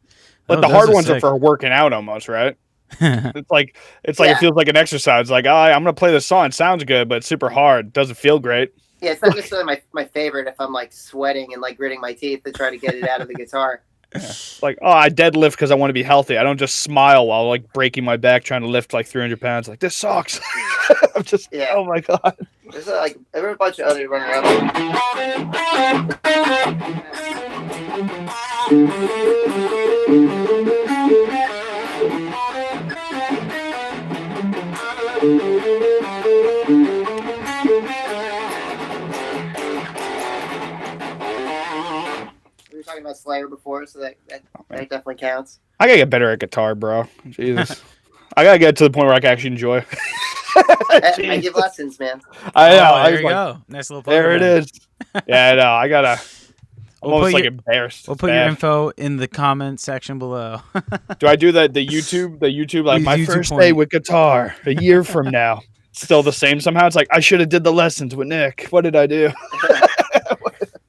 But the hard ones are for working out almost, right? It's like It feels like an exercise. Like, I'm gonna play this song. It sounds good, but it's super hard. Doesn't feel great. Yeah, it's not necessarily my favorite if I'm like sweating and like gritting my teeth to try to get it out of the guitar. Yeah. Like, I deadlift because I want to be healthy. I don't just smile while like breaking my back trying to lift like 300 pounds. Like, this sucks. I'm just, oh my god. There's there were a bunch of other running around. We were talking about Slayer before, so that definitely counts. I gotta get better at guitar, bro. Jesus. I gotta get to the point where I can actually enjoy. I give lessons, man. I know. There you go. Nice little plug. There it is. Yeah, I know. I gotta. I'm almost like embarrassed. We'll put your info in the comment section below. Do I do the YouTube like my YouTube first point. day with guitar a year from now? Still the same somehow. It's like I should have did the lessons with Nick. What did I do?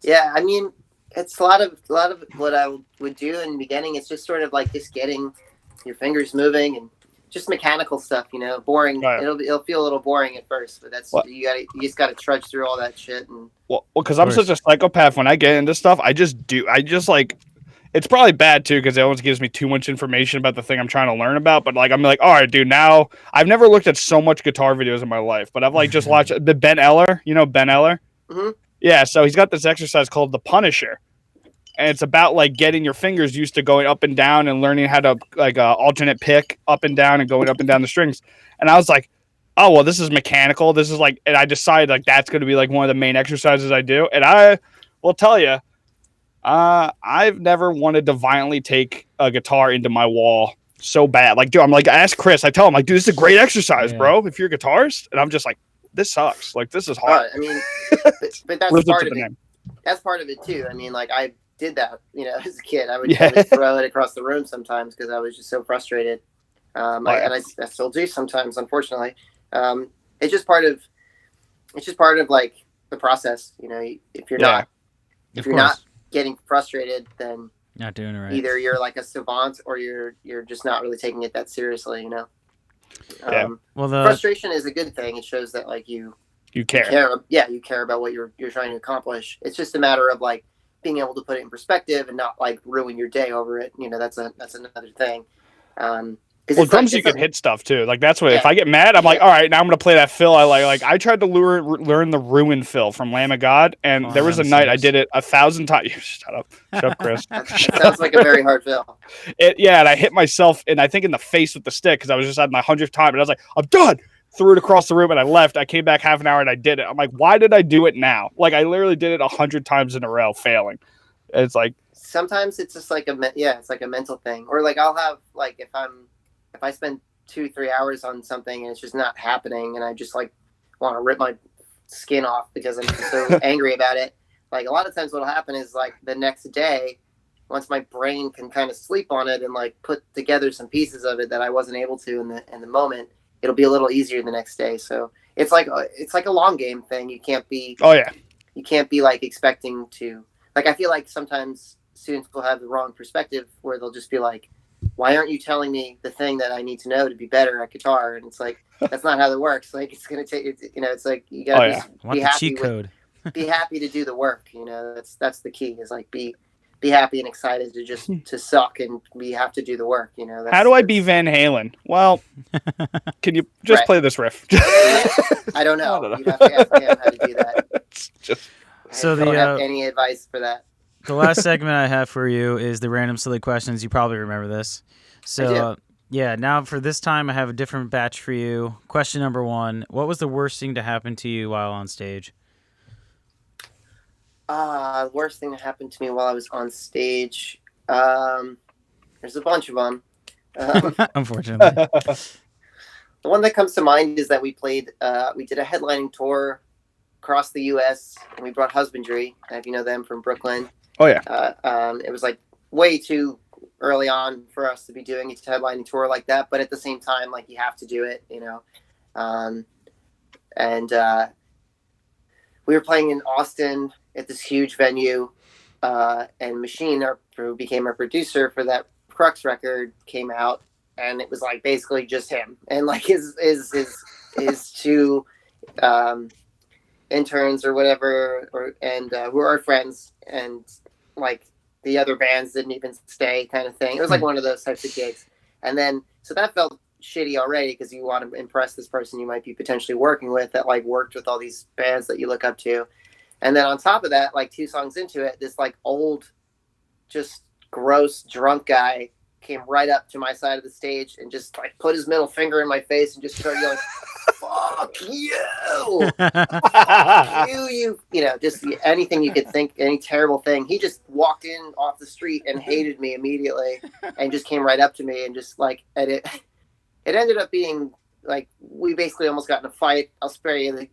Yeah, I mean, it's a lot of what I would do in the beginning. It's just sort of like just getting your fingers moving and just mechanical stuff. Boring. Right. It'll feel a little boring at first, but that's you just gotta trudge through all that shit. And well, because I'm such a psychopath. When I get into stuff, I just like. It's probably bad too because it always gives me too much information about the thing I'm trying to learn about. But like I'm like, all right, dude. Now I've never looked at so much guitar videos in my life, but I've like just watched the Ben Eller. You know Ben Eller? Mm-hmm. Yeah. So he's got this exercise called the Punisher, and it's about like getting your fingers used to going up and down and learning how to like alternate pick up and down and going up and down the strings. And I was like, oh well, this is mechanical. This is like, and I decided like that's going to be like one of the main exercises I do. And I will tell you. I've never wanted to violently take a guitar into my wall so bad. Like, dude, I'm like, ask Chris. I tell him, like, dude, this is a great exercise, bro. If you're a guitarist, and I'm just like, this sucks. Like, this is hard. I mean, but that's part of it. That's part of it too. I mean, like, I did that, as a kid. I would throw it across the room sometimes because I was just so frustrated. And I still do sometimes, unfortunately. It's just part of like the process. If you're not getting frustrated, then not doing it right. Either you're like a savant or you're just not really taking it that seriously, Well, frustration is a good thing. It shows that like you care. You care about what you're trying to accomplish. It's just a matter of like being able to put it in perspective and not like ruin your day over it. That's another thing. Well, drums you can hit stuff too. Like that's what if I get mad, I'm like, all right, now I'm gonna play that fill. I like I tried to learn the ruin fill from Lamb of God, and there was a night I did it 1,000 times. Shut up, Chris. Sounds like a very hard fill. And I hit myself, and I think in the face with the stick because I was just at my 100th time, and I was like, I'm done. Threw it across the room, and I left. I came back half an hour, and I did it. I'm like, why did I do it now? Like I literally did it 100 times in a row, failing. And it's like sometimes it's just like it's like a mental thing, or like I'll have like if I spend 2-3 hours on something and it's just not happening, and I just like want to rip my skin off because I'm so angry about it. Like a lot of times what'll happen is like the next day, once my brain can kind of sleep on it and like put together some pieces of it that I wasn't able to in the moment, it'll be a little easier the next day. So it's like a long game thing. You can't be like expecting to, like, I feel like sometimes students will have the wrong perspective where they'll just be like, why aren't you telling me the thing that I need to know to be better at guitar? And it's like, that's not how that works. Like, it's going to take, it's like, you got to be happy cheat code. Be happy to do the work. That's the key, is like, be happy and excited to just to suck, and we have to do the work. How do I be Van Halen? Well, can you just play this riff? I don't know. You'd have to ask him how to do that. So I don't have any advice for that. The last segment I have for you is the random silly questions. You probably remember this. So yeah, now for this time I have a different batch for you. Question number 1: what was the worst thing to happen to you while on stage? The worst thing that happened to me while I was on stage. There's a bunch of them. Unfortunately. The one that comes to mind is that we did a headlining tour across the U.S. and we brought Husbandry, if you know them, from Brooklyn. Oh yeah. It was like way too early on for us to be doing a headlining tour like that, but at the same time, like, you have to do it, and we were playing in Austin at this huge venue, and Machine, who became our producer for that Crux record, came out, and it was like basically just him and like his two interns or whatever, who are our friends, and like the other bands didn't even stay, kind of thing. It was like one of those types of gigs, and then so that felt shitty already, because you want to impress this person you might be potentially working with that like worked with all these bands that you look up to. And then on top of that, like 2 songs into it, this like old, just gross drunk guy came right up to my side of the stage and just like put his middle finger in my face and just started yelling, "Fuck you! Fuck you! Just anything you could think, any terrible thing." He just walked in off the street and hated me immediately, and just came right up to me and just like, and it ended up being like, we basically almost got in a fight. I'll spare you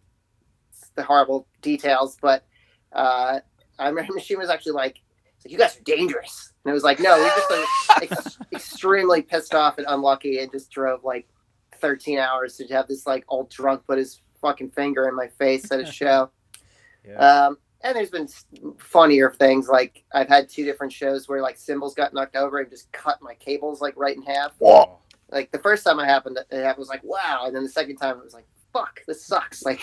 the horrible details, but I remember Machine was actually like, "You guys are dangerous," and it was like, no, we just like extremely pissed off and unlucky, and just drove like 13 hours to have this like old drunk put his fucking finger in my face at a show. And there's been funnier things, like I've had 2 different shows where like cymbals got knocked over and just cut my cables like right in half. Whoa. Like the first time it was like, wow, and then the second time it was like, fuck, this sucks. Like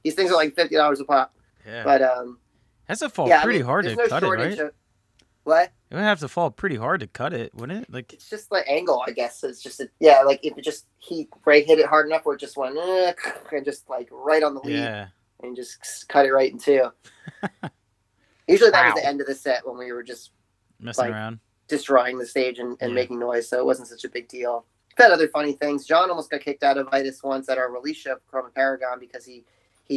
these things are like $50 a pop. Yeah. But has to fall pretty hard to cut it, right? What? It would have to fall pretty hard to cut it, wouldn't it? Like, it's just the angle, I guess. It's just like if it just hit it hard enough where it just went and just like right on the lead, and just cut it right in 2. Usually that was the end of the set, when we were just messing around, destroying the stage and making noise, so it wasn't such a big deal. I've had other funny things. John almost got kicked out of Vitus once at our release show for Chroma Paragon because he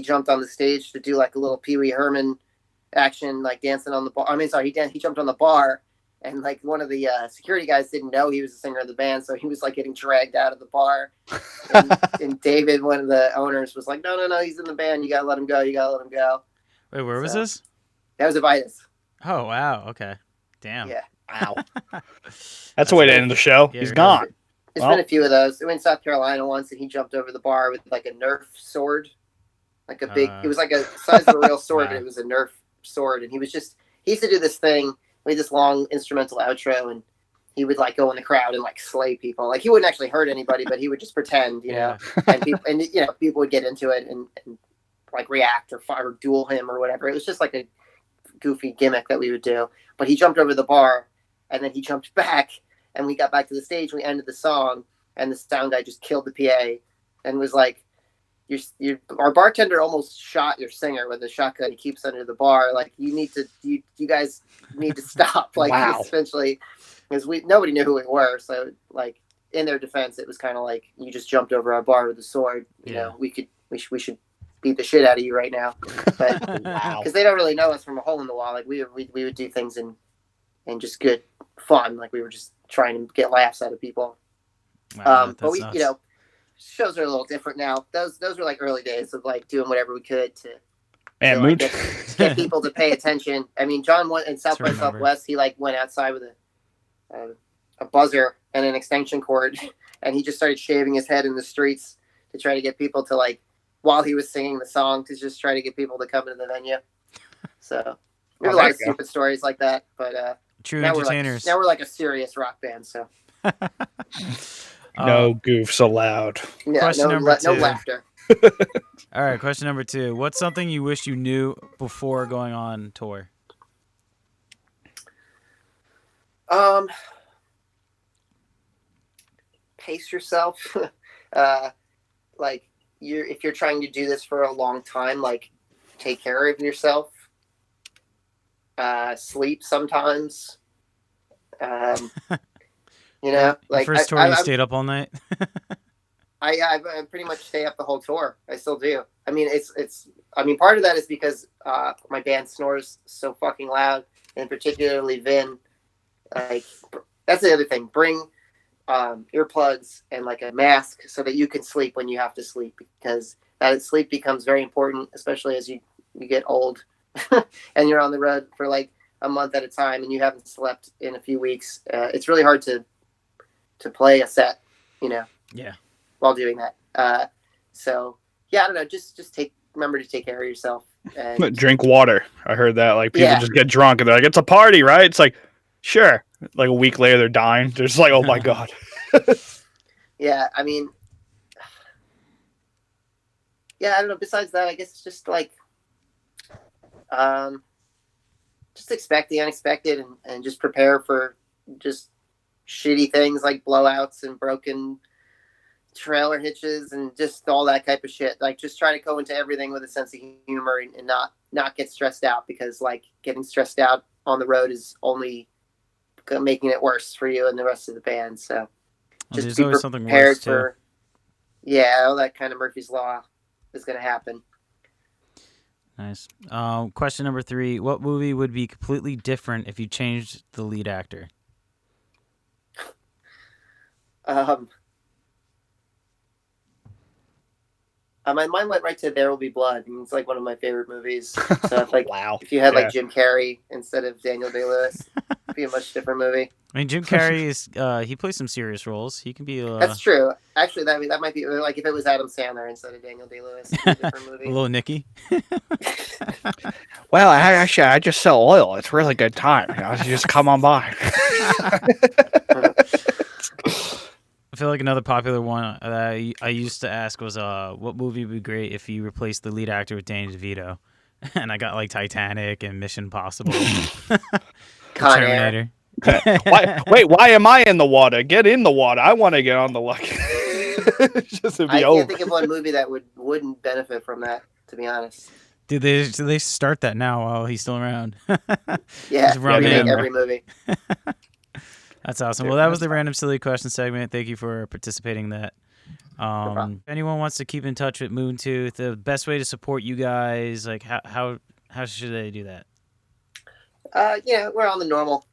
jumped on the stage to do like a little Pee Wee Herman action, like dancing on the bar. I mean, sorry, he jumped on the bar, and like one of the security guys didn't know he was the singer of the band, so he was like getting dragged out of the bar. And David, one of the owners, was like, no, he's in the band. You gotta let him go. Wait, where was this? That was a Vitus. Oh wow, okay, damn. Yeah. Wow. That's the way to end the show. Yeah, he's gone. There's been a few of those. We went to South Carolina once, and he jumped over the bar with like a Nerf sword, like a big. It was like a size of a real sword, but it was a Nerf sword. And he used to do this thing. We had this long instrumental outro, and he would like go in the crowd and like slay people. Like he wouldn't actually hurt anybody, but he would just pretend, know. And people would get into it and like react or duel him or whatever. It was just like a goofy gimmick that we would do. But he jumped over the bar, and then he jumped back. And we got back to the stage, we ended the song, and the sound guy just killed the PA and was like, our bartender almost shot your singer with a shotgun he keeps under the bar. Like, you guys need to stop. Like, essentially, because nobody knew who we were. So, like, in their defense, it was kind of like, you just jumped over our bar with a sword. You know, we should beat the shit out of you right now. But because they don't really know us from a hole in the wall. Like, we would do things in just good fun. Like, we were just trying to get laughs out of people. Wow, But that's we, nuts. shows are a little different now. Those were like early days of like doing whatever we could to Man, like Moon. get people to pay attention. I mean, John went in South by remember. Southwest. He like went outside with a buzzer and an extension cord, and he just started shaving his head in the streets to try to get people to like, while he was singing the song, to just try to get people to come into the venue. So there's a lot of stupid stories like that, but True now entertainers. we're like a serious rock band. So No goofs allowed. yeah, Question number no 2. laughter. All right, question number 2. What's something you wish you knew before going on tour? Pace yourself. Like if you're trying to do this for a long time, like take care of yourself. Sleep sometimes. Like First tour, you stayed up all night. I pretty much stay up the whole tour. I still do. I mean, part of that is because my band snores so fucking loud, and particularly Vin. Like, that's the other thing. Bring earplugs and like a mask so that you can sleep when you have to sleep, because that sleep becomes very important, especially as you get old and you're on the road for like a month at a time and you haven't slept in a few weeks. It's really hard to play a set, Yeah. while doing that. So yeah, I don't know. Just remember to take care of yourself and Drink water. I heard that. Like, people Yeah. just get drunk and they're like, it's a party, right? It's like, sure. Like a week later, they're dying. They're just like, oh my God. yeah, I mean, yeah, I don't know. Besides that, I guess it's just like, just expect the unexpected and just prepare for just shitty things like blowouts and broken trailer hitches and just all that type of shit. Like, just try to go into everything with a sense of humor and not get stressed out, because like getting stressed out on the road is only making it worse for you and the rest of the band. So just there's be always something prepared worse, too. for all that kind of Murphy's Law is going to happen. Nice. Question number 3. What movie would be completely different if you changed the lead actor? My mind went right to There Will Be Blood. I mean, it's like one of my favorite movies. So if, like, Wow. if you had like Yeah. Jim Carrey instead of Daniel Day-Lewis, it'd be a much different movie. I mean, Jim Carrey is he plays some serious roles. He can be That's true. Actually, that might be like if it was Adam Sandler instead of Daniel Day-Lewis, it'd be a different movie. a little Nicky. Well, I just sell oil. It's a really good time. You just come on by. I feel like another popular one that I used to ask was what movie would be great if you replaced the lead actor with Danny DeVito? And I got like Titanic and Mission Impossible. Con Air. Terminator. Why am I in the water? Get in the water. I want to get on the luck. Just to be I over. can't think of one movie that wouldn't benefit from that, to be honest. Dude, they start that now while he's still around. Yeah, Just run remake him. every movie. That's awesome. Well, that was the random silly question segment. Thank you for participating in that. If anyone wants to keep in touch with Moontooth, the best way to support you guys, like how should they do that? We're on the normal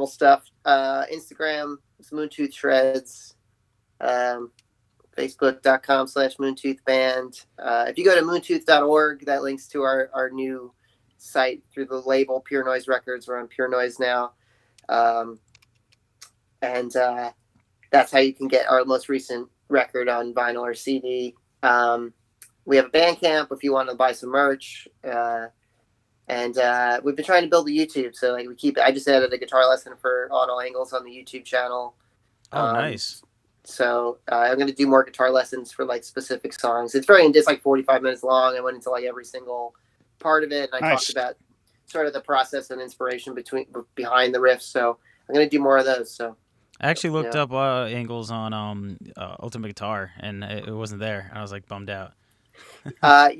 stuff. Instagram is Moontooth Shreds. Facebook.com/MoontoothBand. If you go to moontooth.org, that links to our new site through the label Pure Noise Records. We're on Pure Noise now. And that's how you can get our most recent record on vinyl or CD. We have a Bandcamp if you want to buy some merch. And we've been trying to build a YouTube. So like I just added a guitar lesson for Auto Angles on the YouTube channel. Oh, nice. So I'm going to do more guitar lessons for like specific songs. It's like 45 minutes long. I went into like every single part of it. And I talked about sort of the process and inspiration behind the riffs. So I'm going to do more of those. So I actually looked up angles on Ultimate Guitar, and it wasn't there. I was like bummed out. I've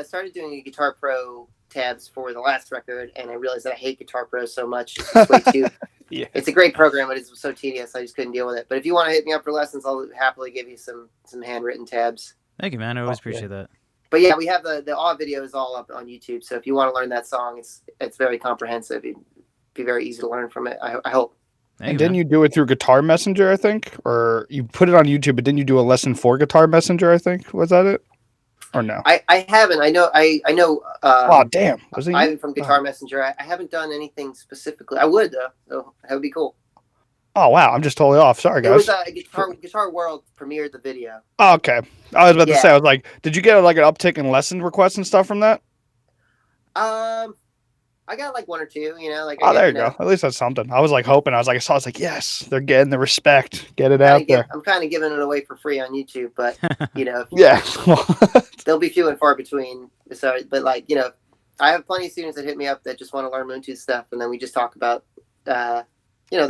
started doing a Guitar Pro tabs for the last record, and I realized that I hate Guitar Pro so much. It's just way too. Yeah. It's a great program, but it's so tedious. I just couldn't deal with it. But if you want to hit me up for lessons, I'll happily give you some handwritten tabs. Thank you, man. I always appreciate that. But yeah, we have the all video is all up on YouTube. So if you want to learn that song, it's very comprehensive. It'd be very easy to learn from it. I hope. And didn't you do it through Guitar Messenger, I think? Or you put it on YouTube, but didn't you do a lesson for Guitar Messenger, I think? Was that it? Or no? I haven't. I know. Oh, damn. Was it I'm from Guitar Messenger. I haven't done anything specifically. I would, though. So that would be cool. Oh, wow. I'm just totally off. Sorry, guys. It was Guitar World premiered the video. Oh, okay. I was about to say, I was like, did you get like an uptick in lesson requests and stuff from that? I got like one or two, like. There you go. At least that's something. I was like hoping. I was like, yes, they're getting the respect. Get it out there. I'm kind of giving it away for free on YouTube, but yeah, they'll be few and far between. So, but like I have plenty of students that hit me up that just want to learn Moontooth stuff, and then we just talk about the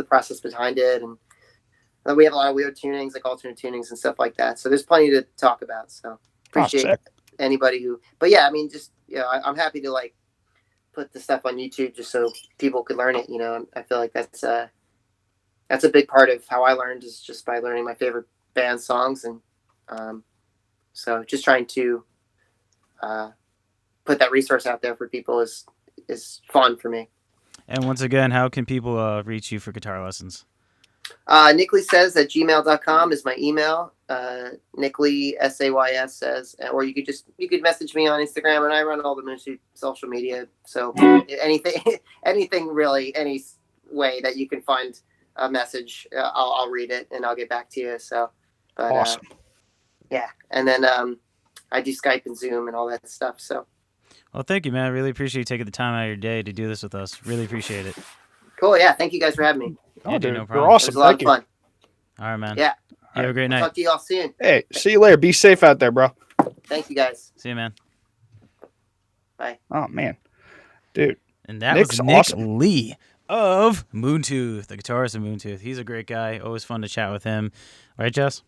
process behind it, and we have a lot of weird tunings, like alternate tunings and stuff like that. So there's plenty to talk about. So appreciate anybody who. But yeah, I mean, just I'm happy to like put the stuff on YouTube just so people could learn it. I feel like that's a big part of how I learned, is just by learning my favorite band songs, and so just trying to put that resource out there for people is fun for me. And once again, how can people reach you for guitar lessons? nickleesays@gmail.com is my email. nickleesays says, or you could message me on Instagram, and I run all the Moontooth social media. So anything really, any way that you can find a message, I'll read it and I'll get back to you. So, but awesome. Yeah, and then I do Skype and Zoom and all that stuff. So. Well, thank you, man. I really appreciate you taking the time out of your day to do this with us. Really appreciate it. Cool. Yeah. Thank you guys for having me. Yeah, dude, no problem. You're awesome. It was a lot of fun. All right, man. Yeah. You have a great night. Talk to you all soon. Hey, see you later. Be safe out there, bro. Thank you, guys. See you, man. Bye. Oh, man. Dude. And that Nick's was Nick awesome. Lee of Moontooth, the guitarist of Moontooth. He's a great guy. Always fun to chat with him. Right, Jess?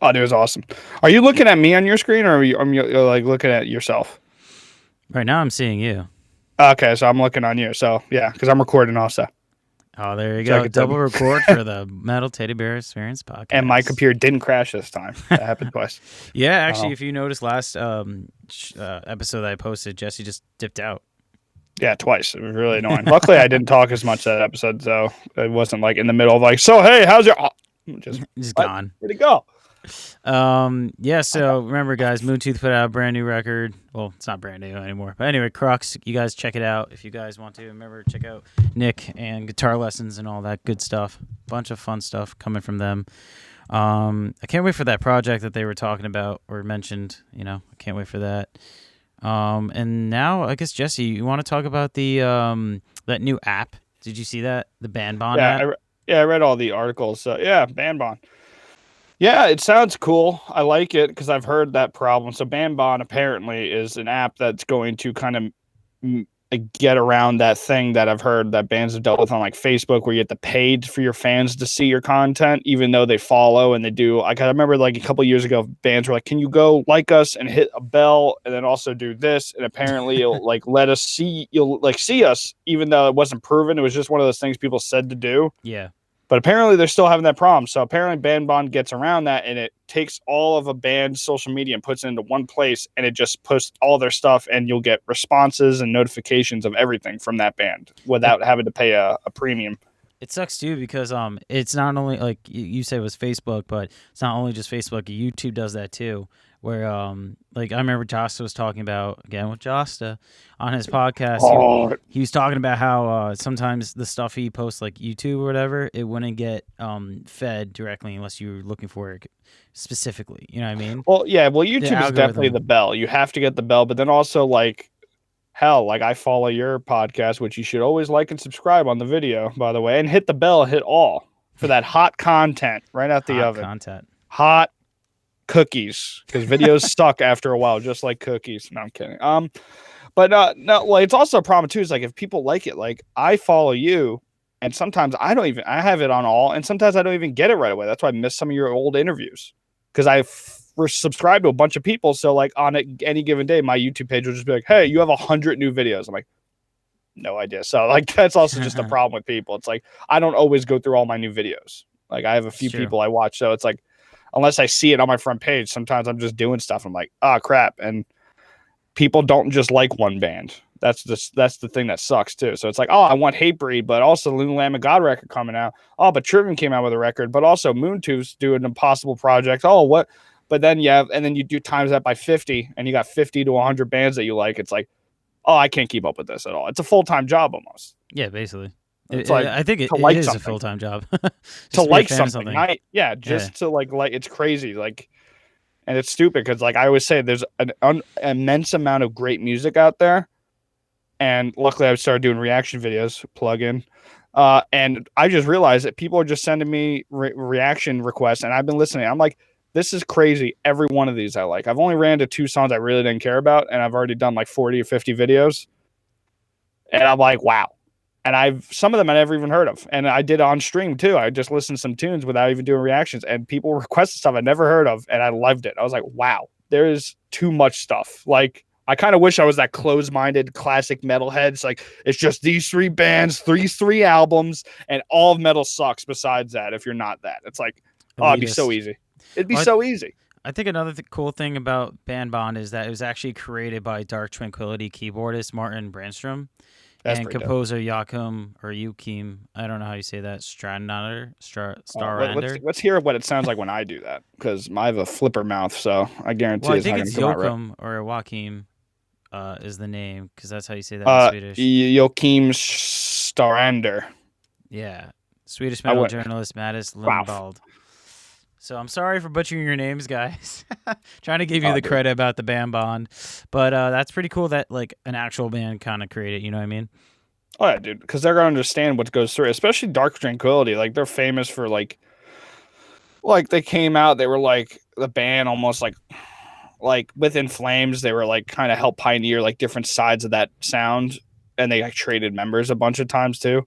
Oh, dude, it was awesome. Are you looking at me on your screen, or are you like looking at yourself? Right now I'm seeing you. Okay, so I'm looking on you. So, yeah, because I'm recording also. Oh, there you go. Double record for the Metal Teddy Bear Experience podcast. And my computer didn't crash this time. That happened twice. Yeah, actually, if you noticed last episode that I posted, Jesse just dipped out. Yeah, twice. It was really annoying. Luckily, I didn't talk as much that episode, so it wasn't like in the middle of like, so, hey, how's your... Just gone. Where'd it go? Yeah, so remember, guys, Moontooth put out a brand new record. Well, it's not brand new anymore, but anyway, Crux, you guys check it out if you guys want to. Remember, check out Nick and guitar lessons and all that good stuff. Bunch of fun stuff coming from them. I can't wait for that project that they were talking about or mentioned. I can't wait for that. And now I guess, Jesse, you want to talk about the that new app? Did you see that, the BandBond app? I read all the articles. So yeah, BandBond. Yeah, it sounds cool. I like it because I've heard that problem. So BandBond apparently is an app that's going to kind of get around that thing that I've heard that bands have dealt with on like Facebook, where you have to pay for your fans to see your content, even though they follow and they do. Like, I remember like a couple of years ago, bands were like, "Can you go like us and hit a bell and then also do this?" And apparently, you'll like let us see. You'll like see us, even though it wasn't proven. It was just one of those things people said to do. Yeah. But apparently they're still having that problem. So apparently BandBond gets around that, and it takes all of a band's social media and puts it into one place, and it just posts all their stuff, and you'll get responses and notifications of everything from that band without having to pay a premium. It sucks too because it's not only like you said it was Facebook, but it's not only just Facebook. YouTube does that too. Where like I remember Josta was talking about, again with Josta on his podcast. He was talking about how sometimes the stuff he posts like YouTube or whatever, it wouldn't get fed directly unless you were looking for it specifically. You know what I mean? Well, yeah. Well, YouTube is definitely the bell. You have to get the bell, but then also like. Hell, like I follow your podcast, which you should always like and subscribe on the video, by the way, and hit the bell, hit all for that hot content right out the oven. Hot cookies, because videos suck after a while, just like cookies. No, I'm kidding. But no, like it's also a problem too. Is like if people like it, like I follow you, and sometimes I have it on all, and sometimes I don't even get it right away. That's why I miss some of your old interviews because we're subscribed to a bunch of people. So like on any given day, my YouTube page will just be like, "Hey, you have 100 new videos." I'm like, no idea. So like, that's also just a problem with people. It's like, I don't always go through all my new videos. Like I have a few people I watch. So it's like, unless I see it on my front page, sometimes I'm just doing stuff. I'm like, oh crap. And people don't just like one band. That's the thing that sucks too. So it's like, oh, I want Hatebreed, but also Loon Lamb of God record coming out. Oh, but Trivium came out with a record, but also Moontooth's doing an impossible project. Oh, what? But then and then you do times that by 50, and you got 50 to 100 bands that you like. It's like, oh, I can't keep up with this at all. It's a full-time job almost. Yeah, basically. It's like I think it like is something. a full-time job. To like something. To like it's crazy. Like, and it's stupid because, like I always say, there's an immense amount of great music out there. And luckily, I started doing reaction videos, plug in. And I just realized that people are just sending me reaction requests, and I've been listening. I'm like, this is crazy. Every one of these I like. I've only ran to 2 songs I really didn't care about, and I've already done like 40 or 50 videos. And I'm like, wow. And some of them I never even heard of. And I did on stream too. I just listened to some tunes without even doing reactions, and people requested stuff I never heard of, and I loved it. I was like, wow, there is too much stuff. Like, I kind of wish I was that closed-minded classic metalhead. It's like, it's just these 3 bands, three albums, and all of metal sucks besides that if you're not that. It's like, oh, it'd be so easy. It'd be so easy. I think another cool thing about BandBond is that it was actually created by Dark Tranquillity keyboardist Martin Brandstrom and composer Joachim, I don't know how you say that, Starander. Let's hear what it sounds like when I do that, because I have a flipper mouth, so I guarantee I think it's Joachim or Joachim is the name, because that's how you say that in Swedish. Joachim Starander. Yeah. Swedish metal journalist Mattis Lundvall. So I'm sorry for butchering your names, guys. Trying to give you the credit about the BandBond, but that's pretty cool that like an actual band kind of created. You know what I mean? Oh yeah, dude. Because they're gonna understand what goes through, especially Dark Tranquillity. Like they're famous for like they came out. They were like the band almost like Within Flames. They were like kind of helped pioneer like different sides of that sound, and they like traded members a bunch of times too.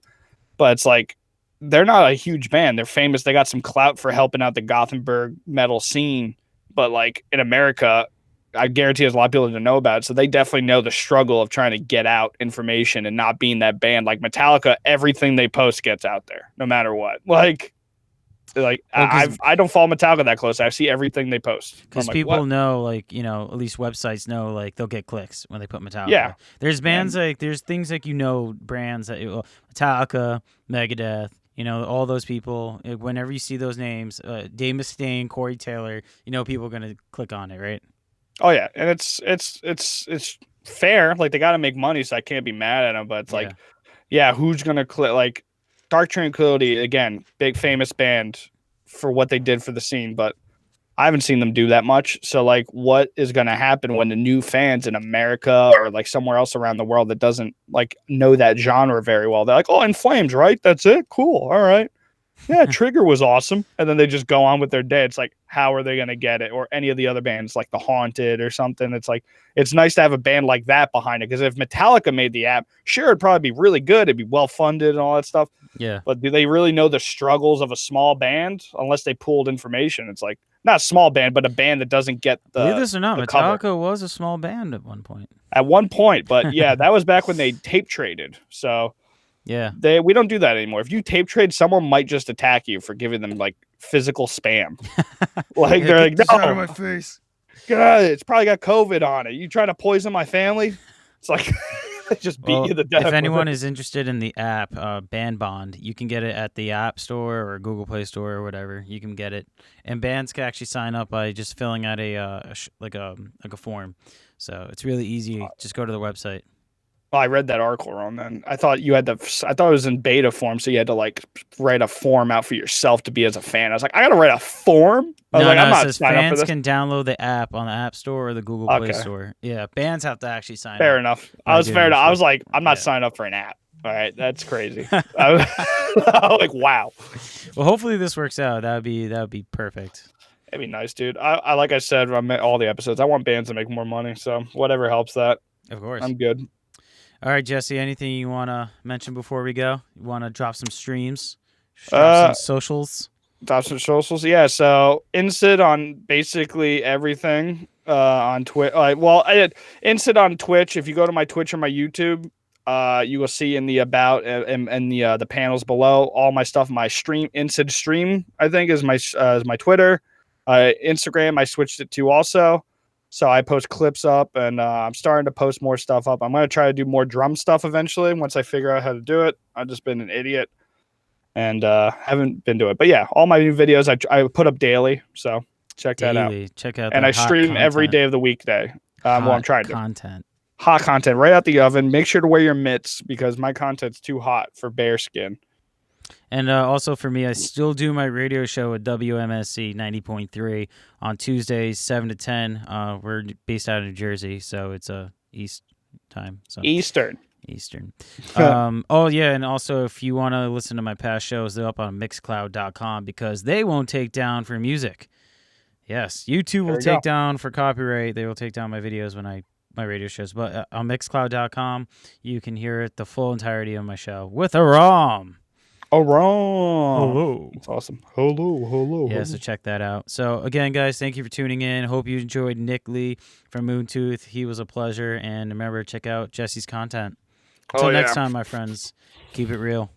But it's like, they're not a huge band. They're famous. They got some clout for helping out the Gothenburg metal scene. But like in America, I guarantee there's a lot of people that don't know about it. So they definitely know the struggle of trying to get out information and not being that band. Like Metallica, everything they post gets out there, no matter what. I don't follow Metallica that close. I see everything they post. Because people know, like, you know, at least websites know, like, they'll get clicks when they put Metallica. Yeah. There's bands there's things like, brands that, Metallica, Megadeth, all those people. Whenever you see those names, Dave Mustaine, Corey Taylor, people are going to click on it, right? Oh, yeah. And it's fair. Like, they got to make money, so I can't be mad at them. But it's who's going to click? Like, Dark Tranquillity, again, big famous band for what they did for the scene, but I haven't seen them do that much. So, like, what is going to happen when the new fans in America or, like, somewhere else around the world that doesn't, like, know that genre very well, they're like, oh, In Flames, right? That's it? Cool. All right. Yeah, Trigger was awesome. And then they just go on with their day. It's like, how are they going to get it? Or any of the other bands, like The Haunted or something. It's like, it's nice to have a band like that behind it. Because if Metallica made the app, sure, it'd probably be really good. It'd be well-funded and all that stuff. Yeah. But do they really know the struggles of a small band? Unless they pulled information. It's like, not a small band, but a band that doesn't get the Believe this or not, Metallica cover. Was a small band at one point. At one point. But yeah, that was back when they tape traded. So... yeah, we don't do that anymore. If you tape trade, someone might just attack you for giving them like physical spam. Like they're like, no, out of my face. God, it's probably got COVID on it. You trying to poison my family? It's like they just beat you to death. If anyone is interested in the app, BandBond, you can get it at the App Store or Google Play Store or whatever. You can get it, and bands can actually sign up by just filling out a form. So it's really easy. Just go to the website. Oh, I read that article wrong then. I thought it was in beta form, so you had to like write a form out for yourself to be as a fan. I was like, I gotta write a form? I was I'm not signing up for this. Fans can download the app on the App Store or the Google Play Store. Yeah, bands have to actually sign up. Fair enough. I was like, I'm not signing up for an app. All right, that's crazy. I was like, wow. Well, hopefully this works out. That would be perfect. It'd be nice, dude. I like I said, I met all the episodes. I want bands to make more money, so whatever helps that. Of course. I'm good. All right, Jesse, anything you want to mention before we go? You want to drop some streams? Drop some socials? Drop some socials? Yeah, so Insid on basically everything on Twitch. Insid on Twitch. If you go to my Twitch or my YouTube, you will see in the about and the panels below all my stuff. My stream, Insid stream, I think is my Twitter. Instagram, I switched it to also. So I post clips up, and I'm starting to post more stuff up. I'm going to try to do more drum stuff eventually once I figure out how to do it. I've just been an idiot and haven't been doing it. But yeah, all my new videos I put up daily. So check that out. Check out And that I stream every day of the weekday. I'm trying to. Hot content right out the oven. Make sure to wear your mitts because my content's too hot for bare skin. And also for me, I still do my radio show at WMSC 90.3 on Tuesdays, 7 to 10. We're based out of New Jersey, so it's East time. So Eastern. Oh, yeah, and also if you want to listen to my past shows, they're up on Mixcloud.com because they won't take down for music. Yes, YouTube will take down for copyright. They will take down my videos when my radio shows. But on Mixcloud.com, you can hear it, the full entirety of my show with a ROM. Hello. That's awesome. Hello. Yeah, so check that out. So again, guys, thank you for tuning in. Hope you enjoyed Nick Lee from Moontooth. He was a pleasure. And remember, check out Jesse's content. Until next time, my friends, keep it real.